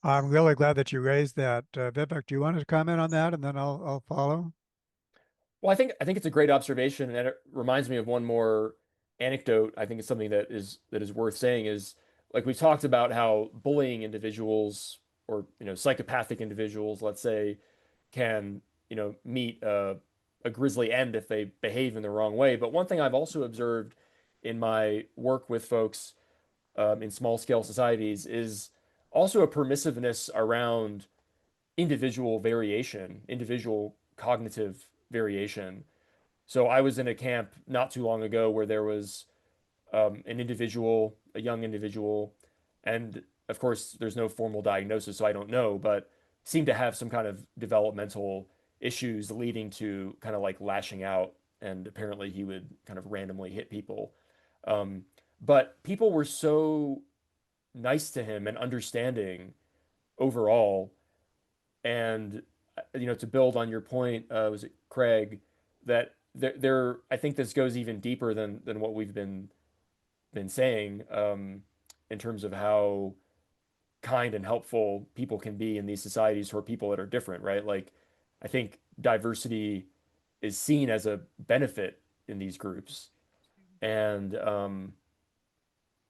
I'm really glad that you raised that. Vivek, do you want to comment on that, and then I'll follow? Well, I think it's a great observation, and it reminds me of one more anecdote. I think it's something that is worth saying is like we talked about how bullying individuals or psychopathic individuals, let's say, can meet a grisly end if they behave in the wrong way. But one thing I've also observed in my work with folks in small scale societies is also a permissiveness around individual variation, individual cognitive variation. So I was in a camp not too long ago where there was an individual, a young individual, and of course there's no formal diagnosis, so I don't know, but seemed to have some kind of developmental issues leading to kind of like lashing out, and apparently he would kind of randomly hit people. But people were so nice to him and understanding overall, and to build on your point, was it Craig, that I think this goes even deeper than what we've been saying, in terms of how kind and helpful people can be in these societies for people that are different, right? Like, I think diversity is seen as a benefit in these groups, and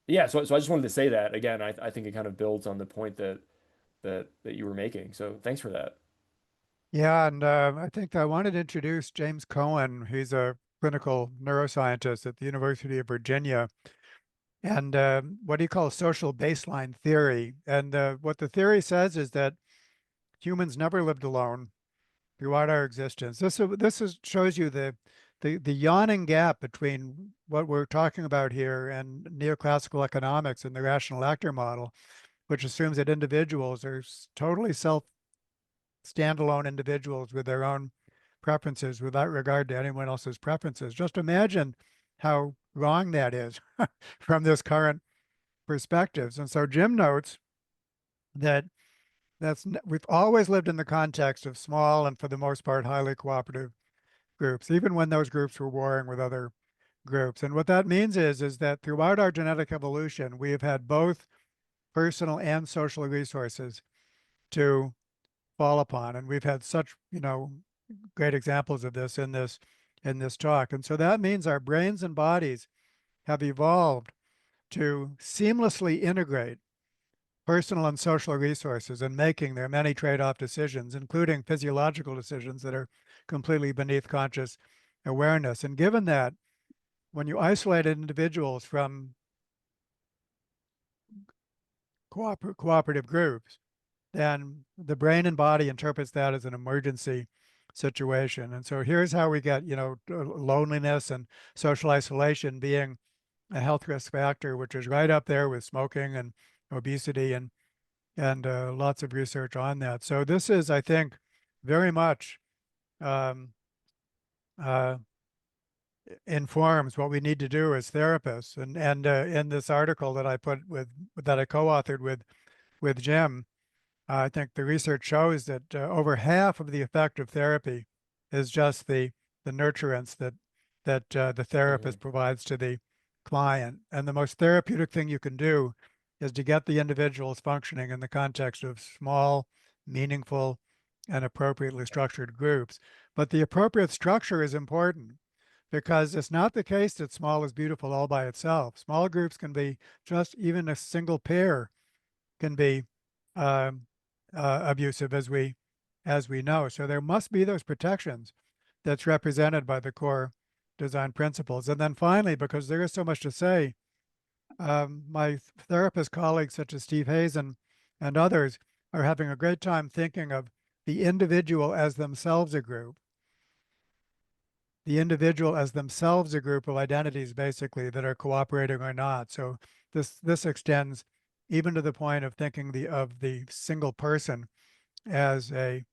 yeah, so I just wanted to say that again. I think it kind of builds on the point that you were making. So thanks for that. Yeah, and I think I wanted to introduce James Cohen. He's a clinical neuroscientist at the University of Virginia, and what he calls social baseline theory. And what the theory says is that humans never lived alone throughout our existence. Shows you the yawning gap between what we're talking about here and neoclassical economics and the rational actor model, which assumes that individuals are totally standalone individuals with their own preferences without regard to anyone else's preferences. Just imagine how wrong that is from this current perspectives. And so Jim notes that we've always lived in the context of small and for the most part highly cooperative groups, even when those groups were warring with other groups. And what that means is that throughout our genetic evolution, we have had both personal and social resources to fall upon. And we've had such, great examples of this in this talk. And so that means our brains and bodies have evolved to seamlessly integrate personal and social resources in making their many trade-off decisions, including physiological decisions that are completely beneath conscious awareness. And given that, when you isolate individuals from cooperative groups, then the brain and body interprets that as an emergency situation. And so here's how we get, loneliness and social isolation being a health risk factor, which is right up there with smoking and obesity and lots of research on that. So this is, I think, very much um, uh, informs what we need to do as therapists. And in this article that I co-authored with Jim, I think the research shows that over half of the effect of therapy is just the nurturance that the therapist provides to the client. And the most therapeutic thing you can do is to get the individuals functioning in the context of small, meaningful, and appropriately structured groups. But the appropriate structure is important because it's not the case that small is beautiful all by itself. Small groups can be just even a single pair can be um, abusive as we know. So there must be those protections that's represented by the core design principles. And then finally, because there is so much to say, my therapist colleagues such as Steve Hayes and others are having a great time thinking of the individual as themselves a group. The individual as themselves a group of identities, basically, that are cooperating or not. So this extends even to the point of thinking of the single person as a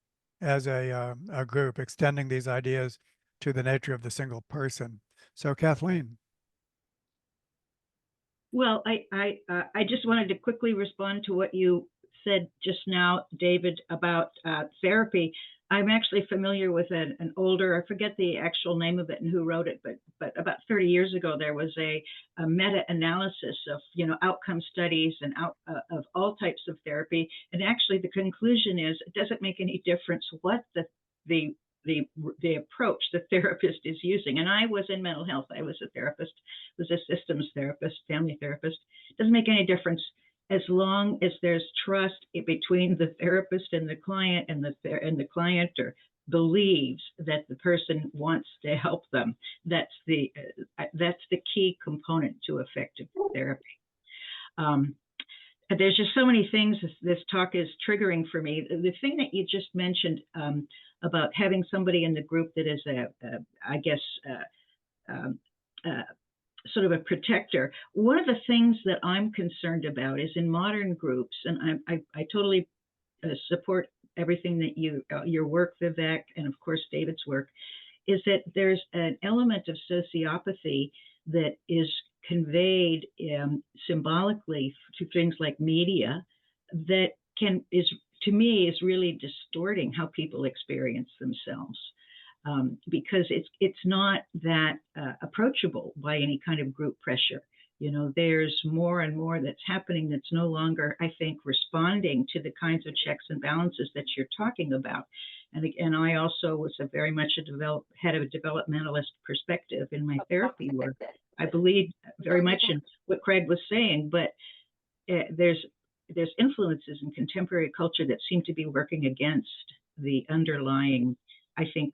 as a group, extending these ideas to the nature of the single person. So Kathleen. Well, I just wanted to quickly respond to what you said just now, David, about therapy. I'm actually familiar with an older, I forget the actual name of it and who wrote it, but about 30 years ago, there was a meta-analysis of, outcome studies and of all types of therapy. And actually the conclusion is it doesn't make any difference what the approach the therapist is using. And I was in mental health. I was a therapist, was a systems therapist, family therapist. It doesn't make any difference as long as there's trust between the therapist and the client, and the client believes that the person wants to help them. That's the key component to effective therapy. There's just so many things this talk is triggering for me. The thing that you just mentioned about having somebody in the group that is sort of a protector. One of the things that I'm concerned about is in modern groups, and I totally support everything that your work, Vivek, and of course David's work, is that there's an element of sociopathy that is conveyed symbolically to things like media that to me is really distorting how people experience themselves. Because it's not that approachable by any kind of group pressure. There's more and more that's happening that's no longer, I think, responding to the kinds of checks and balances that you're talking about. And I also was very much had a developmentalist perspective in my therapy work. I believe very much in what Craig was saying, but there's influences in contemporary culture that seem to be working against the underlying, I think,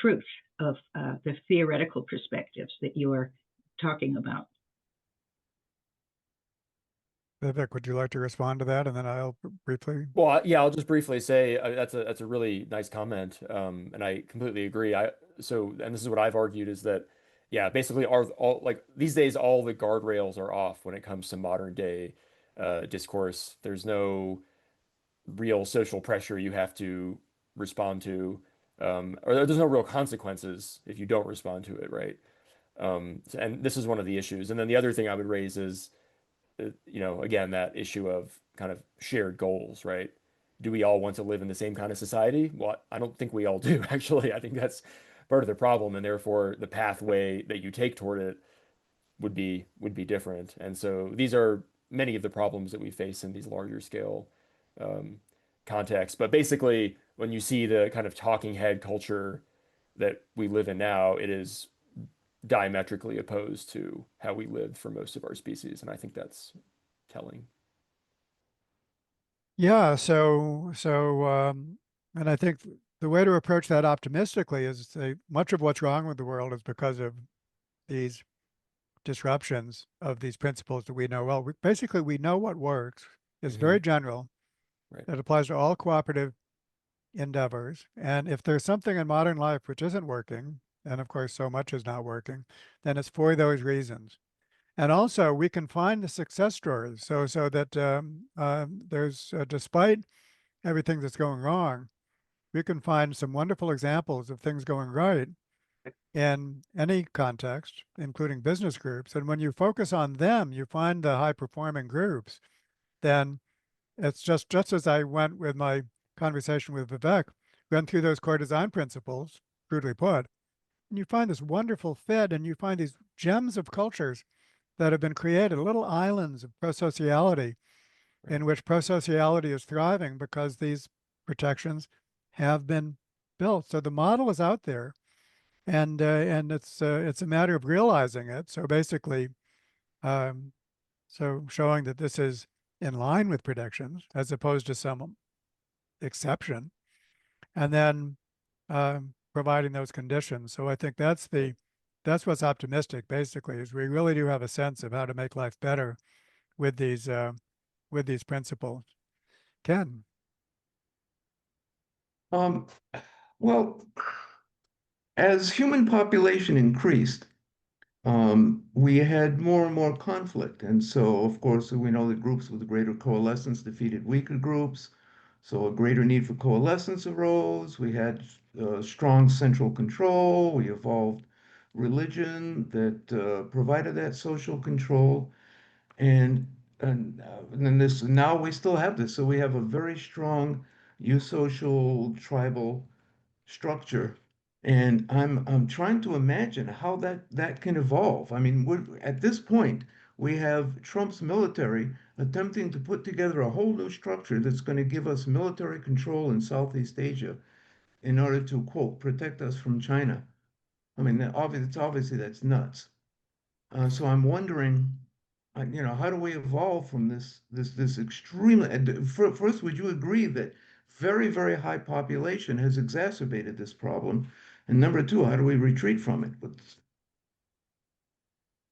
truth of the theoretical perspectives that you are talking about. Vivek, would you like to respond to that? And then I'll briefly. Well, yeah, I'll just briefly say that's a really nice comment, and I completely agree. And this is what I've argued is that, yeah, basically all like these days all the guardrails are off when it comes to modern day discourse. There's no real social pressure you have to respond to, or there's no real consequences if you don't respond to it, right? And this is one of the issues. And then the other thing I would raise is, again, that issue of kind of shared goals, right? Do we all want to live in the same kind of society? Well, I don't think we all do, actually. I think that's part of the problem, and therefore the pathway that you take toward it would be different. And so these are many of the problems that we face in these larger scale contexts. But basically, when you see the kind of talking head culture that we live in now, it is diametrically opposed to how we lived for most of our species. And I think that's telling. Yeah, and I think the way to approach that optimistically is to say much of what's wrong with the world is because of these disruptions of these principles that we know well. Basically, we know what works. It's very general. Right. It applies to all cooperative endeavors. And if there's something in modern life which isn't working, and of course so much is not working, then it's for those reasons. And also we can find the success stories so that there's, despite everything that's going wrong, we can find some wonderful examples of things going right in any context, including business groups. And when you focus on them, you find the high performing groups, then it's just as I went with my conversation with Vivek, went through those core design principles, crudely put, and you find this wonderful fit, and you find these gems of cultures that have been created, little islands of prosociality in which prosociality is thriving because these protections have been built. So the model is out there, and it's a matter of realizing it. So basically, so showing that this is in line with predictions as opposed to some exception, and then providing those conditions. So I think that's what's optimistic. Basically, is we really do have a sense of how to make life better with these principles. Ken. Well, as human population increased, we had more and more conflict. And so, of course, we know that groups with greater coalescence defeated weaker groups. So a greater need for coalescence arose. We had strong central control. We evolved religion that provided that social control. And and then this now we still have this. So we have a very strong eusocial tribal structure. And I'm trying to imagine how that can evolve. I mean, at this point, we have Trump's military attempting to put together a whole new structure that's going to give us military control in Southeast Asia in order to, quote, protect us from China. I mean, obviously that's nuts. So I'm wondering, how do we evolve from this extremely, first, would you agree that very, very high population has exacerbated this problem? And number two, how do we retreat from it?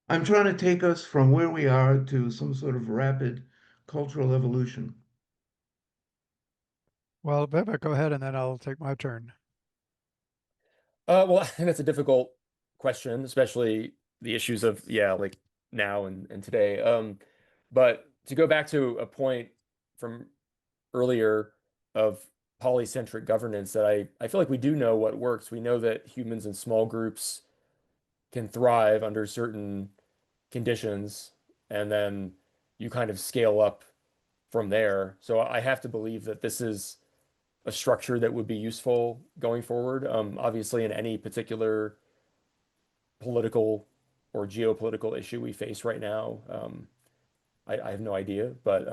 I'm trying to take us from where we are to some sort of rapid cultural evolution. Well, Vivek, go ahead and then I'll take my turn. Well, I think that's a difficult question, especially the issues of, yeah, like now and today. But to go back to a point from earlier of polycentric governance, that I feel like we do know what works. We know that humans in small groups can thrive under certain conditions, and then you kind of scale up from there. So I have to believe that this is a structure that would be useful going forward. Obviously, in any particular political or geopolitical issue we face right now, I have no idea, but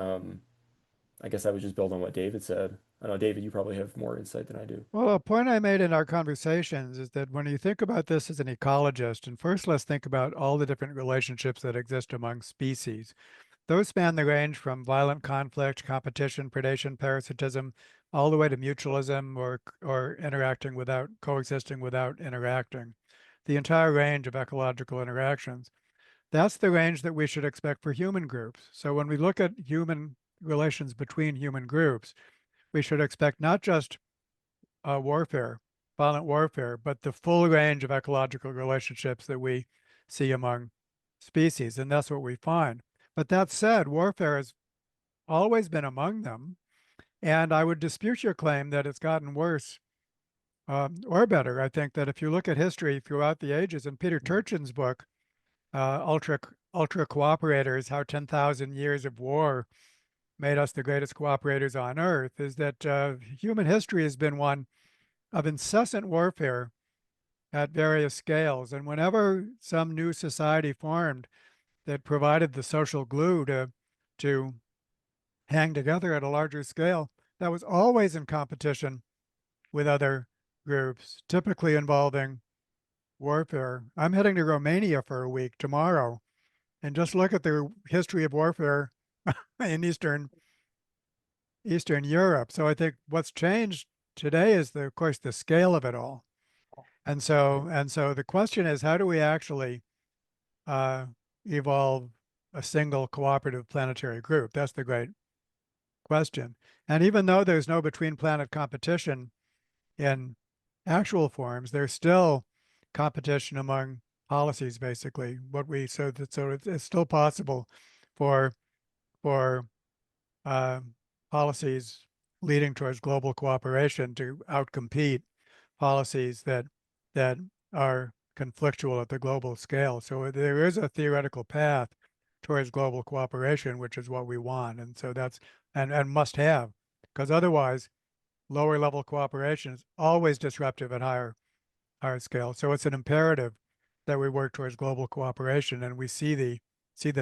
I guess I would just build on what David said. I know, David, you probably have more insight than I do. Well, a point I made in our conversations is that when you think about this as an ecologist, and first let's think about all the different relationships that exist among species. Those span the range from violent conflict, competition, predation, parasitism, all the way to mutualism or interacting without coexisting without interacting. The entire range of ecological interactions. That's the range that we should expect for human groups. So when we look at human relations between human groups, we should expect not just warfare, violent warfare, but the full range of ecological relationships that we see among species. And that's what we find. But that said, warfare has always been among them. And I would dispute your claim that it's gotten worse or better. I think that if you look at history throughout the ages, in Peter Turchin's book, Ultra Cooperators, How 10,000 Years of War Made Us the Greatest Cooperators on Earth, is that human history has been one of incessant warfare at various scales. And whenever some new society formed that provided the social glue to hang together at a larger scale, that was always in competition with other groups, typically involving warfare. I'm heading to Romania for a week tomorrow, and just look at the history of warfare in Eastern Europe. So I think what's changed today is of course the scale of it all. And so the question is, how do we actually uh, evolve a single cooperative planetary group? That's the great question. And even though there's no between planet competition in actual forms, there's still competition among policies, basically. So it's still possible for for uh, policies leading towards global cooperation to outcompete policies that are conflictual at the global scale. So there is a theoretical path towards global cooperation, which is what we want, and so that's and must have, because otherwise, lower level cooperation is always disruptive at higher scale. So it's an imperative that we work towards global cooperation, and we see the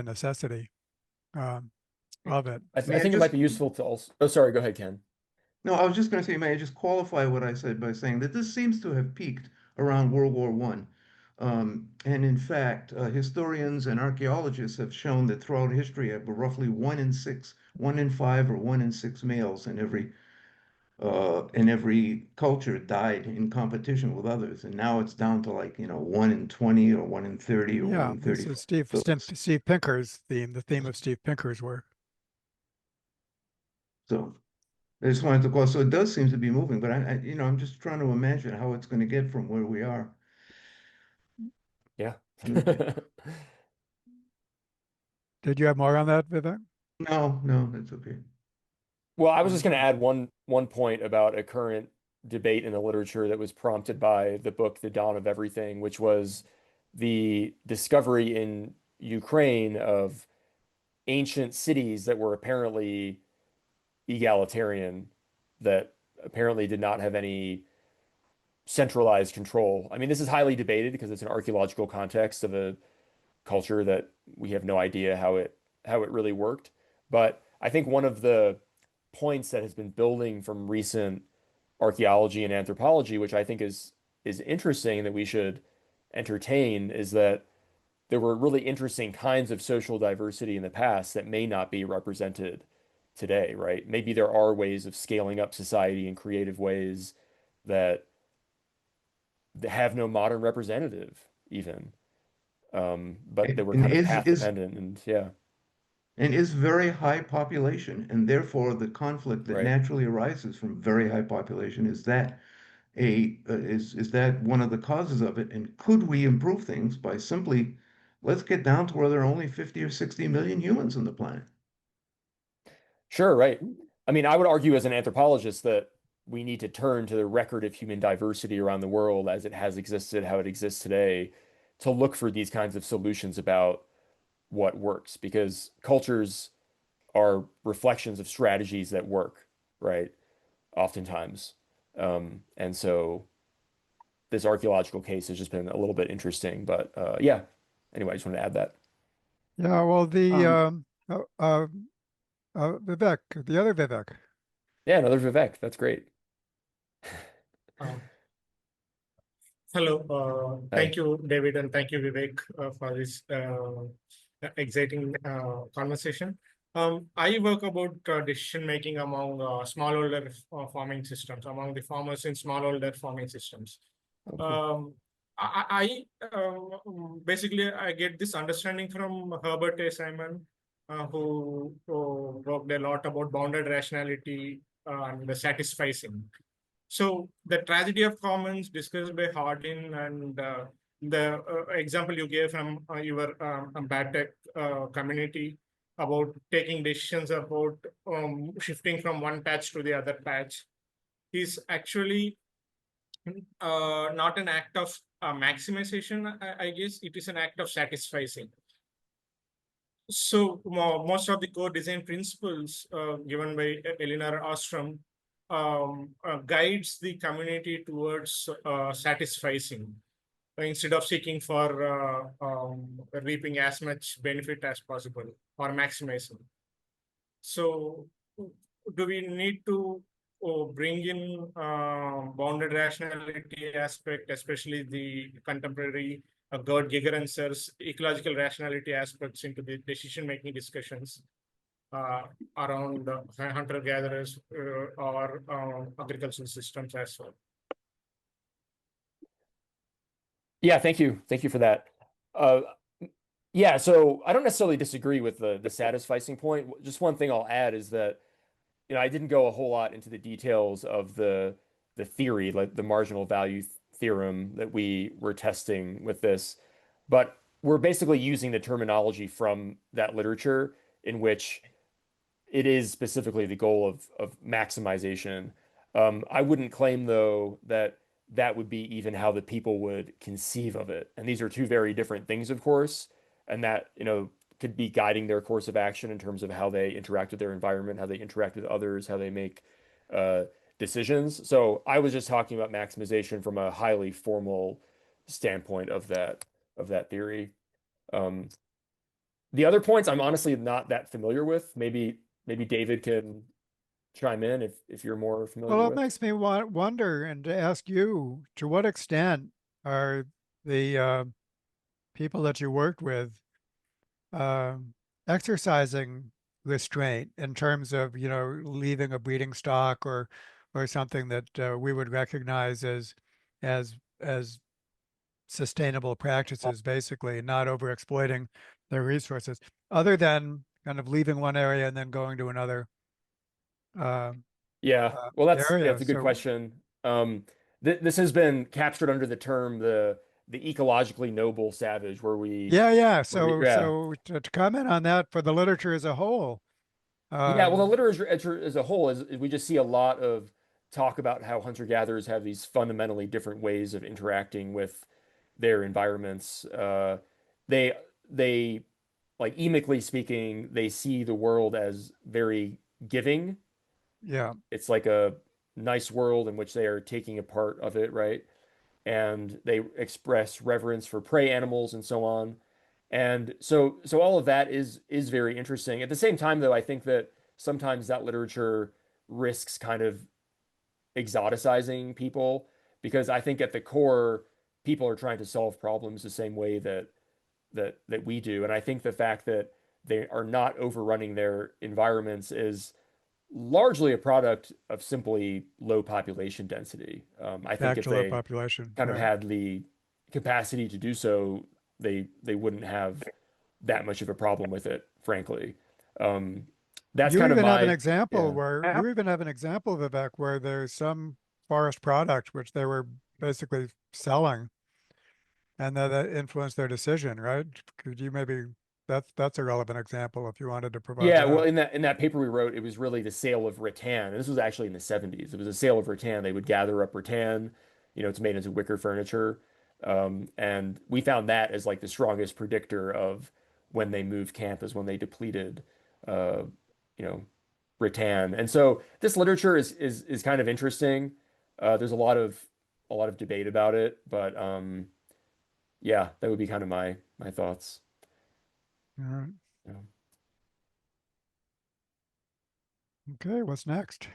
necessity um, of it. I May I think it just might be useful to also. Oh, sorry. Go ahead, Ken. No, I was just going to say, may I just qualify what I said by saying that this seems to have peaked around World War One. And in fact, historians and archaeologists have shown that throughout history, roughly 1 in 6, 1 in 5, or 1 in 6 males in every culture died in competition with others. And now it's down to 1 in 20 or 1 in 30 or one Yeah, in this 30. is So, Steve Pinker's theme, the theme of Steve Pinker's work. so I just wanted to call. So it does seem to be moving, but I'm just trying to imagine how it's going to get from where we are. Yeah. Did you have more on that, Vivek? No, no, that's okay. Well, I was just going to add one point about a current debate in the literature that was prompted by the book The Dawn of Everything, which was the discovery in Ukraine of ancient cities that were apparently egalitarian, that apparently did not have any centralized control. I mean, this is highly debated because it's an archaeological context of a culture that we have no idea how it really worked. But I think one of the points that has been building from recent archaeology and anthropology, which I think is interesting and that we should entertain, is that there were really interesting kinds of social diversity in the past that may not be represented today, right? Maybe there are ways of scaling up society in creative ways that have no modern representative even. But they were And kind of is path is dependent and yeah, and is very high population, and therefore the conflict that right. naturally arises from very high population is that is that one of the causes of it? And could we improve things by simply let's get down to where there are only 50 or 60 million humans on the planet? Sure, right. I mean, I would argue as an anthropologist that we need to turn to the record of human diversity around the world as it has existed, how it exists today, to look for these kinds of solutions about what works, because cultures are reflections of strategies that work, right? Oftentimes. And so this archaeological case has just been a little bit interesting, but yeah. Anyway, I just wanted to add that. Yeah, well, Um, Vivek, the other Vivek. Yeah, another Vivek. That's great. Uh, Hello, Hi. thank you, David, and thank you, Vivek, for this exciting conversation. I work about decision making among smallholder farming systems, among the farmers in smallholder farming systems. Okay. Basically I get this understanding from Herbert A. Simon, who worked a lot about bounded rationality and the satisficing. So the tragedy of commons discussed by Hardin and the example you gave from your bad tech community about taking decisions about shifting from one patch to the other patch is actually not an act of maximization. I guess it is an act of satisficing. So most of the core design principles given by Elinor Ostrom guides the community towards satisficing instead of seeking for reaping as much benefit as possible or maximizing. So do we need to bring in bounded rationality aspect, especially the contemporary Gerd Gigerenser's ecological rationality aspects into the decision-making discussions around hunter-gatherers or agricultural systems as well? Yeah, thank you. Thank you for that. Uh, yeah, so I don't necessarily disagree with the satisficing point. Just one thing I'll add is that, I didn't go a whole lot into the details of the theory, like the marginal value theorem that we were testing with this, but we're basically using the terminology from that literature in which it is specifically the goal of maximization. I wouldn't claim though that that would be even how the people would conceive of it. And these are two very different things, of course, and that, could be guiding their course of action in terms of how they interact with their environment, how they interact with others, how they make decisions. So I was just talking about maximization from a highly formal standpoint of that theory. The other points I'm honestly not that familiar with. Maybe David can chime in if you're more familiar Well, it with. makes me wonder and to ask you, to what extent are the people that you worked with uh, exercising restraint in terms of, leaving a breeding stock or something that we would recognize as sustainable practices, basically, not over exploiting their resources, other than kind of leaving one area and then going to another uh, Yeah, well, that's area. a good So question. This has been captured under the term the ecologically noble savage, yeah. where we So to comment on that for the literature as a whole, Yeah, well, the Um, literature as a whole is we just see a lot of talk about how hunter-gatherers have these fundamentally different ways of interacting with their environments. They they like emically speaking, they see the world as very giving. yeah, It's like a nice world in which they are taking a part of it, right? And they express reverence for prey animals and so on. And so all of that is very interesting. At the same time, though, I think that sometimes that literature risks kind of exoticizing people because I think at the core, people are trying to solve problems the same way that we do. And I think the fact that they are not overrunning their environments is largely a product of simply low population density. I think back if to low they population. kind of Right. had the capacity to do so, they wouldn't have that much of a problem with it, frankly. Um, that's You kind of even have an my example yeah. where you even have an example, Vivek, where there's some forest product which they were basically selling, and that influenced their decision, right? Could you maybe that's a relevant example if you wanted to provide Yeah, well, that. in that paper we wrote, it was really the sale of rattan. And this was actually in the 70s. It was a sale of rattan. They would gather up rattan, it's made into wicker furniture. And we found that as like the strongest predictor of when they moved camp is when they depleted uh, you know, rattan. And so this literature is kind of interesting. There's a lot of debate about it, but yeah, that would be kind of my thoughts. All right. Yeah. Okay, what's next?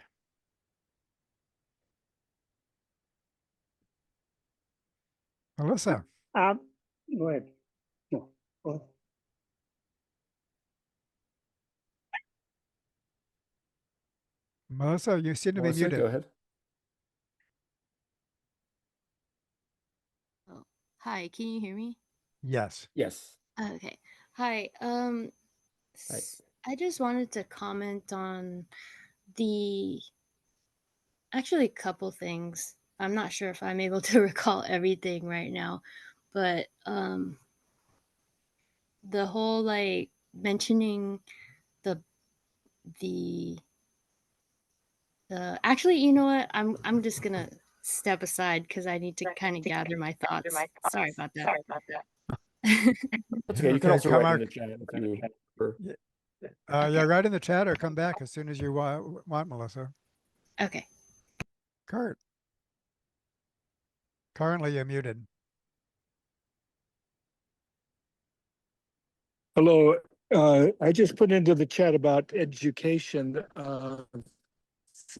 Melissa. Um, Go ahead. No, go ahead. Melissa, you seem to be Melissa, go muted. ahead. Oh, hi, can you hear me? Yes. Yes. Okay. Hi. Right. I just wanted to comment on the actually a couple things. I'm not sure if I'm able to recall everything right now, but the whole like mentioning the the actually, you know what? I'm just gonna step aside because I need to kind of gather my thoughts. Sorry about that. That's okay. You can Okay, also come write in out. the chat if you prefer. Yeah, Okay. yeah, right in the chat or come back as soon as you want, Melissa. Okay. Kurt, currently you're muted. Hello. I just put into the chat about education for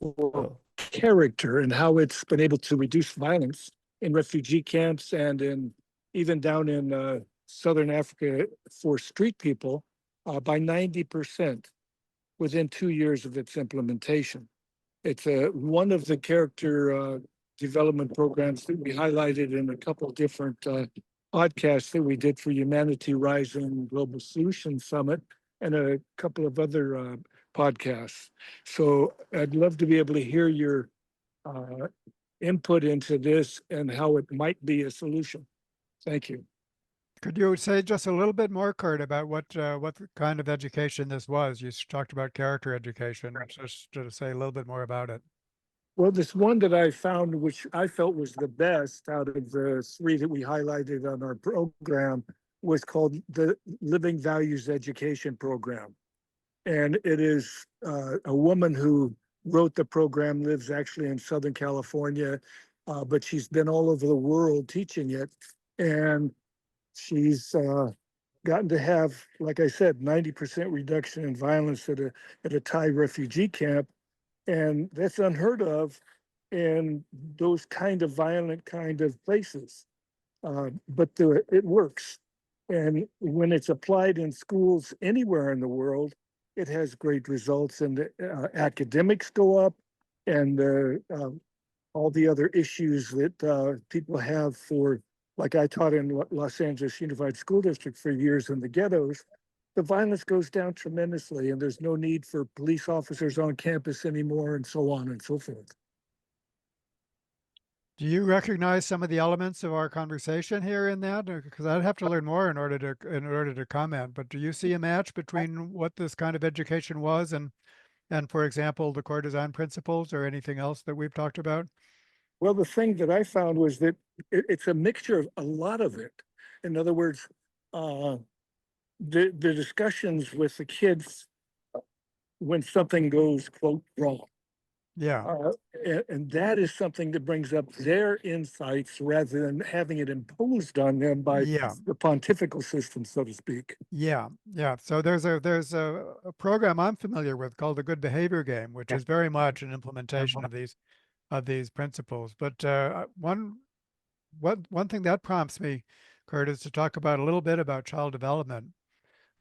Oh, character and how it's been able to reduce violence in refugee camps and even down in Southern Africa for street people by 90% within 2 years of its implementation. It's one of the character development programs that we highlighted in a couple of different podcasts that we did for Humanity Rising Global Solutions Summit and a couple of other podcasts. So I'd love to be able to hear your uh, input into this and how it might be a solution. Thank you. Could you say just a little bit more, Kurt, about what kind of education this was? You talked about character education. Just to say a little bit more about it. Well, this one that I found, which I felt was the best out of the three that we highlighted on our program, was called the Living Values Education Program. And it is a woman who wrote the program, lives actually in Southern California, but she's been all over the world teaching it. And she's gotten to have, like I said, 90% reduction in violence at a Thai refugee camp. And that's unheard of in those kind of violent kind of places. But it works. And when it's applied in schools anywhere in the world, it has great results, and academics go up, and all the other issues that people have for, like I taught in Los Angeles Unified School District for years in the ghettos, the violence goes down tremendously, and there's no need for police officers on campus anymore, and so on and so forth. Do you recognize some of the elements of our conversation here in that? Because I'd have to learn more in order to comment. But do you see a match between what this kind of education was and for example, the core design principles or anything else that we've talked about? Well, the thing that I found was that it's a mixture of a lot of it. In other words, the discussions with the kids when something goes, quote, wrong. Yeah. And that is something that brings up their insights rather than having it imposed on them by Yeah. the pontifical system, so to speak. Yeah, yeah. So there's a program I'm familiar with called the Good Behavior Game, which is very much an implementation of these principles. But one thing that prompts me, Kurt, is to talk about a little bit about child development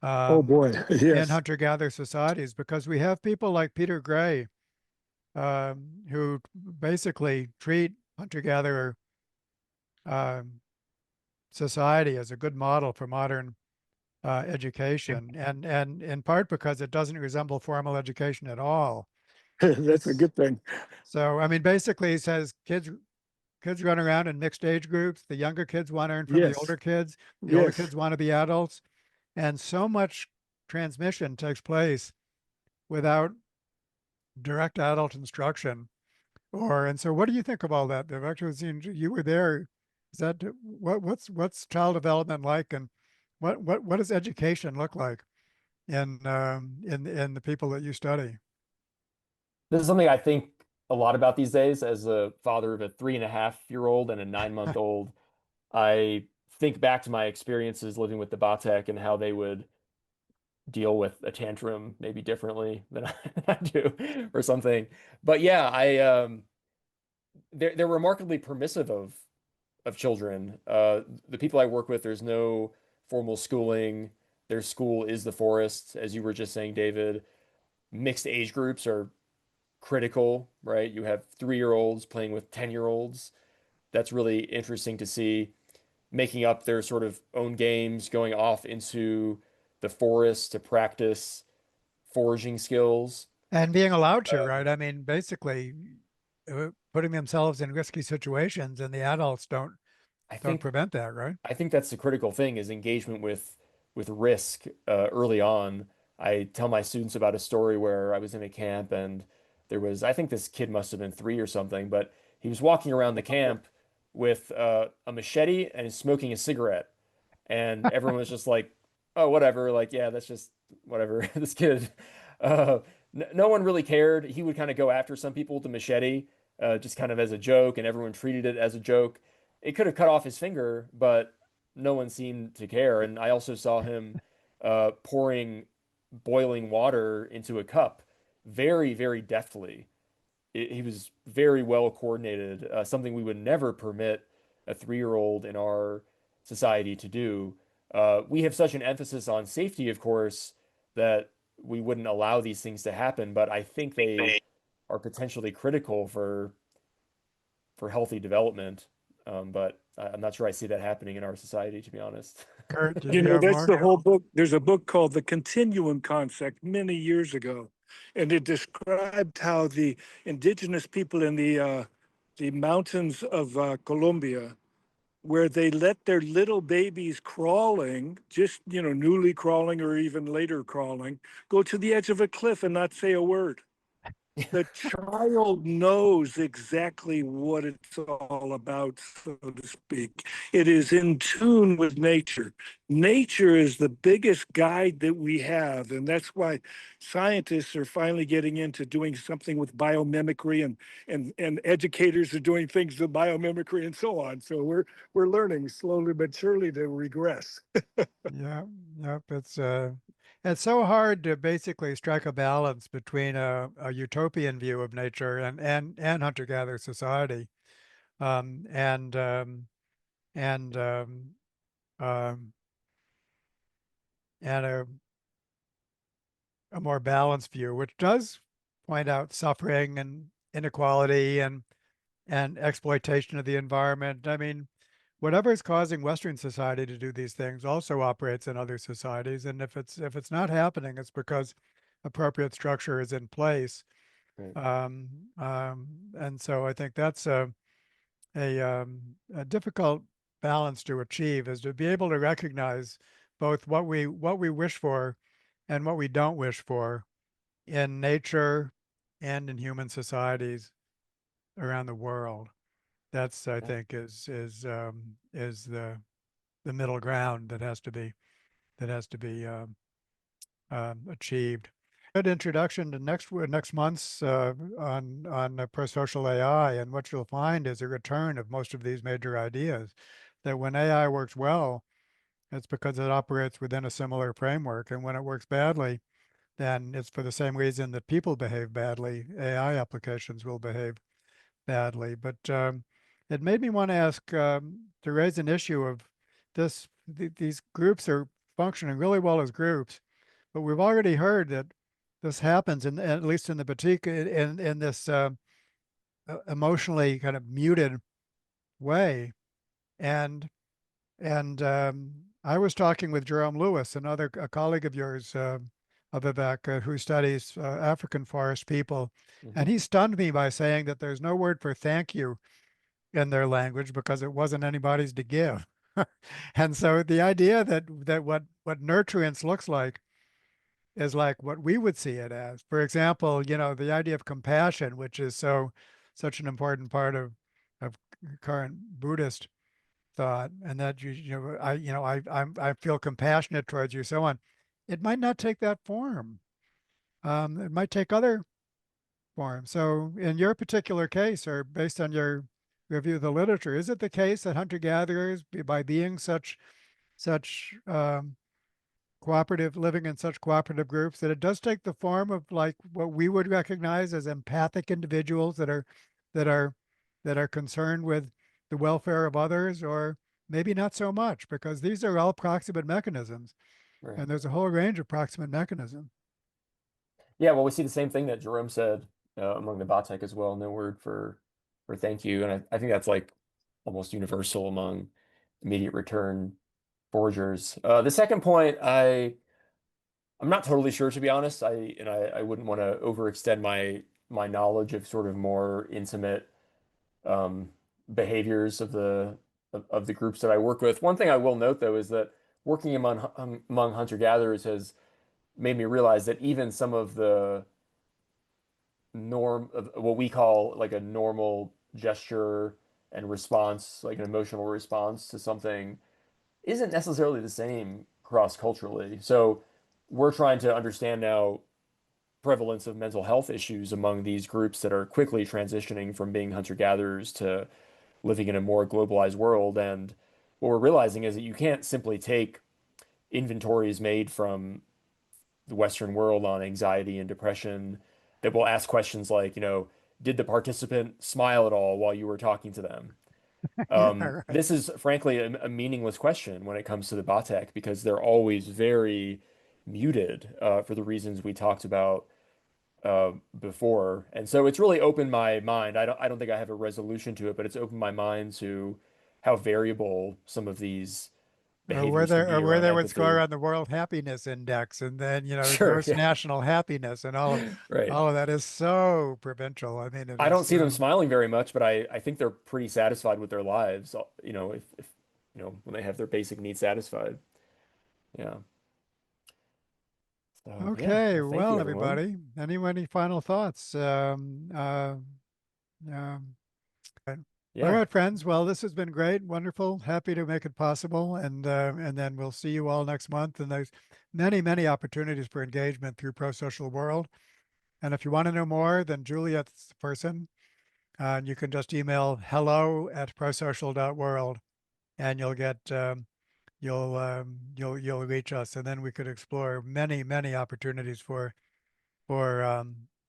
Oh boy, in yes. hunter-gatherer societies, because we have people like Peter Gray who basically treat hunter-gatherer society as a good model for modern education, and in part because it doesn't resemble formal education at all. That's a good thing. So, I mean, basically, it says kids run around in mixed age groups. The younger kids want to learn from the Yes, older kids. The older yes. kids want to be adults, and so much transmission takes place without direct adult instruction. And so, what do you think of all that? Vivek, you were there. Is that what's child development like, and what does education look like in the people that you study? This is something I think a lot about these days as a father of a 3.5-year-old and a 9-month-old. I think back to my experiences living with the Batek and how they would deal with a tantrum maybe differently than I do or something. But yeah, they're remarkably permissive of children. The people I work with, there's no formal schooling. Their school is the forest, as you were just saying, David. Mixed age groups are critical, right? You have 3-year-olds playing with 10-year-olds. That's really interesting to see, making up their sort of own games, going off into the forest to practice foraging skills. And being allowed to, Um, right? I mean, basically putting themselves in risky situations, and the adults I don't think prevent that, right? I think that's the critical thing is engagement with risk early on. I tell my students about a story where I was in a camp and there was, I think this kid must have been 3 or something, but he was walking around the camp with a machete and he's smoking a cigarette. And everyone was just like, oh, whatever. Like, yeah, that's just whatever. This kid, no one really cared. He would kind of go after some people with the machete, just kind of as a joke, and everyone treated it as a joke. It could have cut off his finger, but no one seemed to care. And I also saw him pouring boiling water into a cup very, very deftly. He was very well coordinated, something we would never permit a 3-year-old in our society to do. We have such an emphasis on safety, of course, that we wouldn't allow these things to happen, but I think they are potentially critical for healthy development. But I'm not sure I see that happening in our society, to be honest. Kurt, did You you know, have that's more? the whole book. There's a book called The Continuum Concept many years ago, and it described how the indigenous people in the mountains of Colombia, where they let their little babies crawling, just, you know, newly crawling or even later crawling, go to the edge of a cliff and not say a word. The child knows exactly what it's all about, so to speak. It is in tune with nature. Nature is the biggest guide that we have, and that's why scientists are finally getting into doing something with biomimicry, and educators are doing things with biomimicry and so on. So we're learning slowly but surely to regress. Yeah, yep. It's so hard to basically strike a balance between a utopian view of nature and hunter-gatherer society, um, and um, and um, um, and a more balanced view, which does point out suffering and inequality and exploitation of the environment. I mean, whatever is causing Western society to do these things also operates in other societies. And if it's not happening, it's because appropriate structure is in place. Right. Um, and so I think that's a difficult balance to achieve, is to be able to recognize both what we wish for and what we don't wish for in nature and in human societies around the world. That's, I think, is the middle ground that has to be achieved. Good introduction to next month's on pro-social AI, and what you'll find is a return of most of these major ideas. That when AI works well, it's because it operates within a similar framework, and when it works badly, then it's for the same reason that people behave badly. AI applications will behave badly. But it made me want to ask, to raise an issue of these groups are functioning really well as groups, but we've already heard that this happens, at least in the boutique, in this emotionally kind of muted way. And I was talking with Jerome Lewis, a colleague of yours, Vivek, who studies African forest people. And he stunned me by saying that there's no word for thank you in their language because it wasn't anybody's to give. And so the idea that what nurturance looks like is like what we would see it as. For example, the idea of compassion, which is such an important part of current Buddhist thought, and that I feel compassionate towards you, so on. It might not take that form. It might take other forms. So in your particular case, or based on your review of the literature, is it the case that hunter-gatherers, by being such living in such cooperative groups, that it does take the form of like what we would recognize as empathic individuals that are concerned with the welfare of others, or maybe not so much, because these are all proximate mechanisms, Right. and there's a whole range of proximate mechanisms. Yeah, well, we see the same thing that Jerome said among the Batek as well. No word for thank you, and I think that's like almost universal among immediate return foragers. The second point, I'm not totally sure, to be honest. I wouldn't want to overextend my knowledge of sort of more intimate behaviors of the groups that I work with. One thing I will note, though, is that working among hunter-gatherers has made me realize that even some of the norm of what we call like a normal gesture and response, like an emotional response to something, isn't necessarily the same cross-culturally. So we're trying to understand now prevalence of mental health issues among these groups that are quickly transitioning from being hunter-gatherers to living in a more globalized world. And what we're realizing is that you can't simply take inventories made from the Western world on anxiety and depression that will ask questions like, did the participant smile at all while you were talking to them? Right. This is frankly a meaningless question when it comes to the Batek, because they're always very muted for the reasons we talked about before. And so it's really opened my mind. I don't think I have a resolution to it, but it's opened my mind to how variable some of these behaviors can be Where around they would score empathy. on the World Happiness Index, and then Sure, gross yeah. national happiness, and Right. all of that is so provincial. I mean, it I don't is. see them smiling very much, but I think they're pretty satisfied with their lives, if when they have their basic needs satisfied. Yeah. So yeah, Okay, well, thank you, well, everyone. everybody, any final thoughts? Um, all Yeah. right, friends. Well, this has been great, wonderful, happy to make it possible, and then we'll see you all next month. And there's many opportunities for engagement through Pro Social World. And if you want to know more, then Juliet's the person. And you can just email hello@prosocial.world, and you'll get you'll reach us, and then we could explore many opportunities for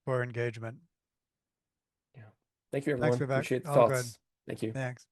engagement. Yeah. Thank you, Thanks, everyone. Vivek. Appreciate the All good. thoughts. Thank you. Thanks.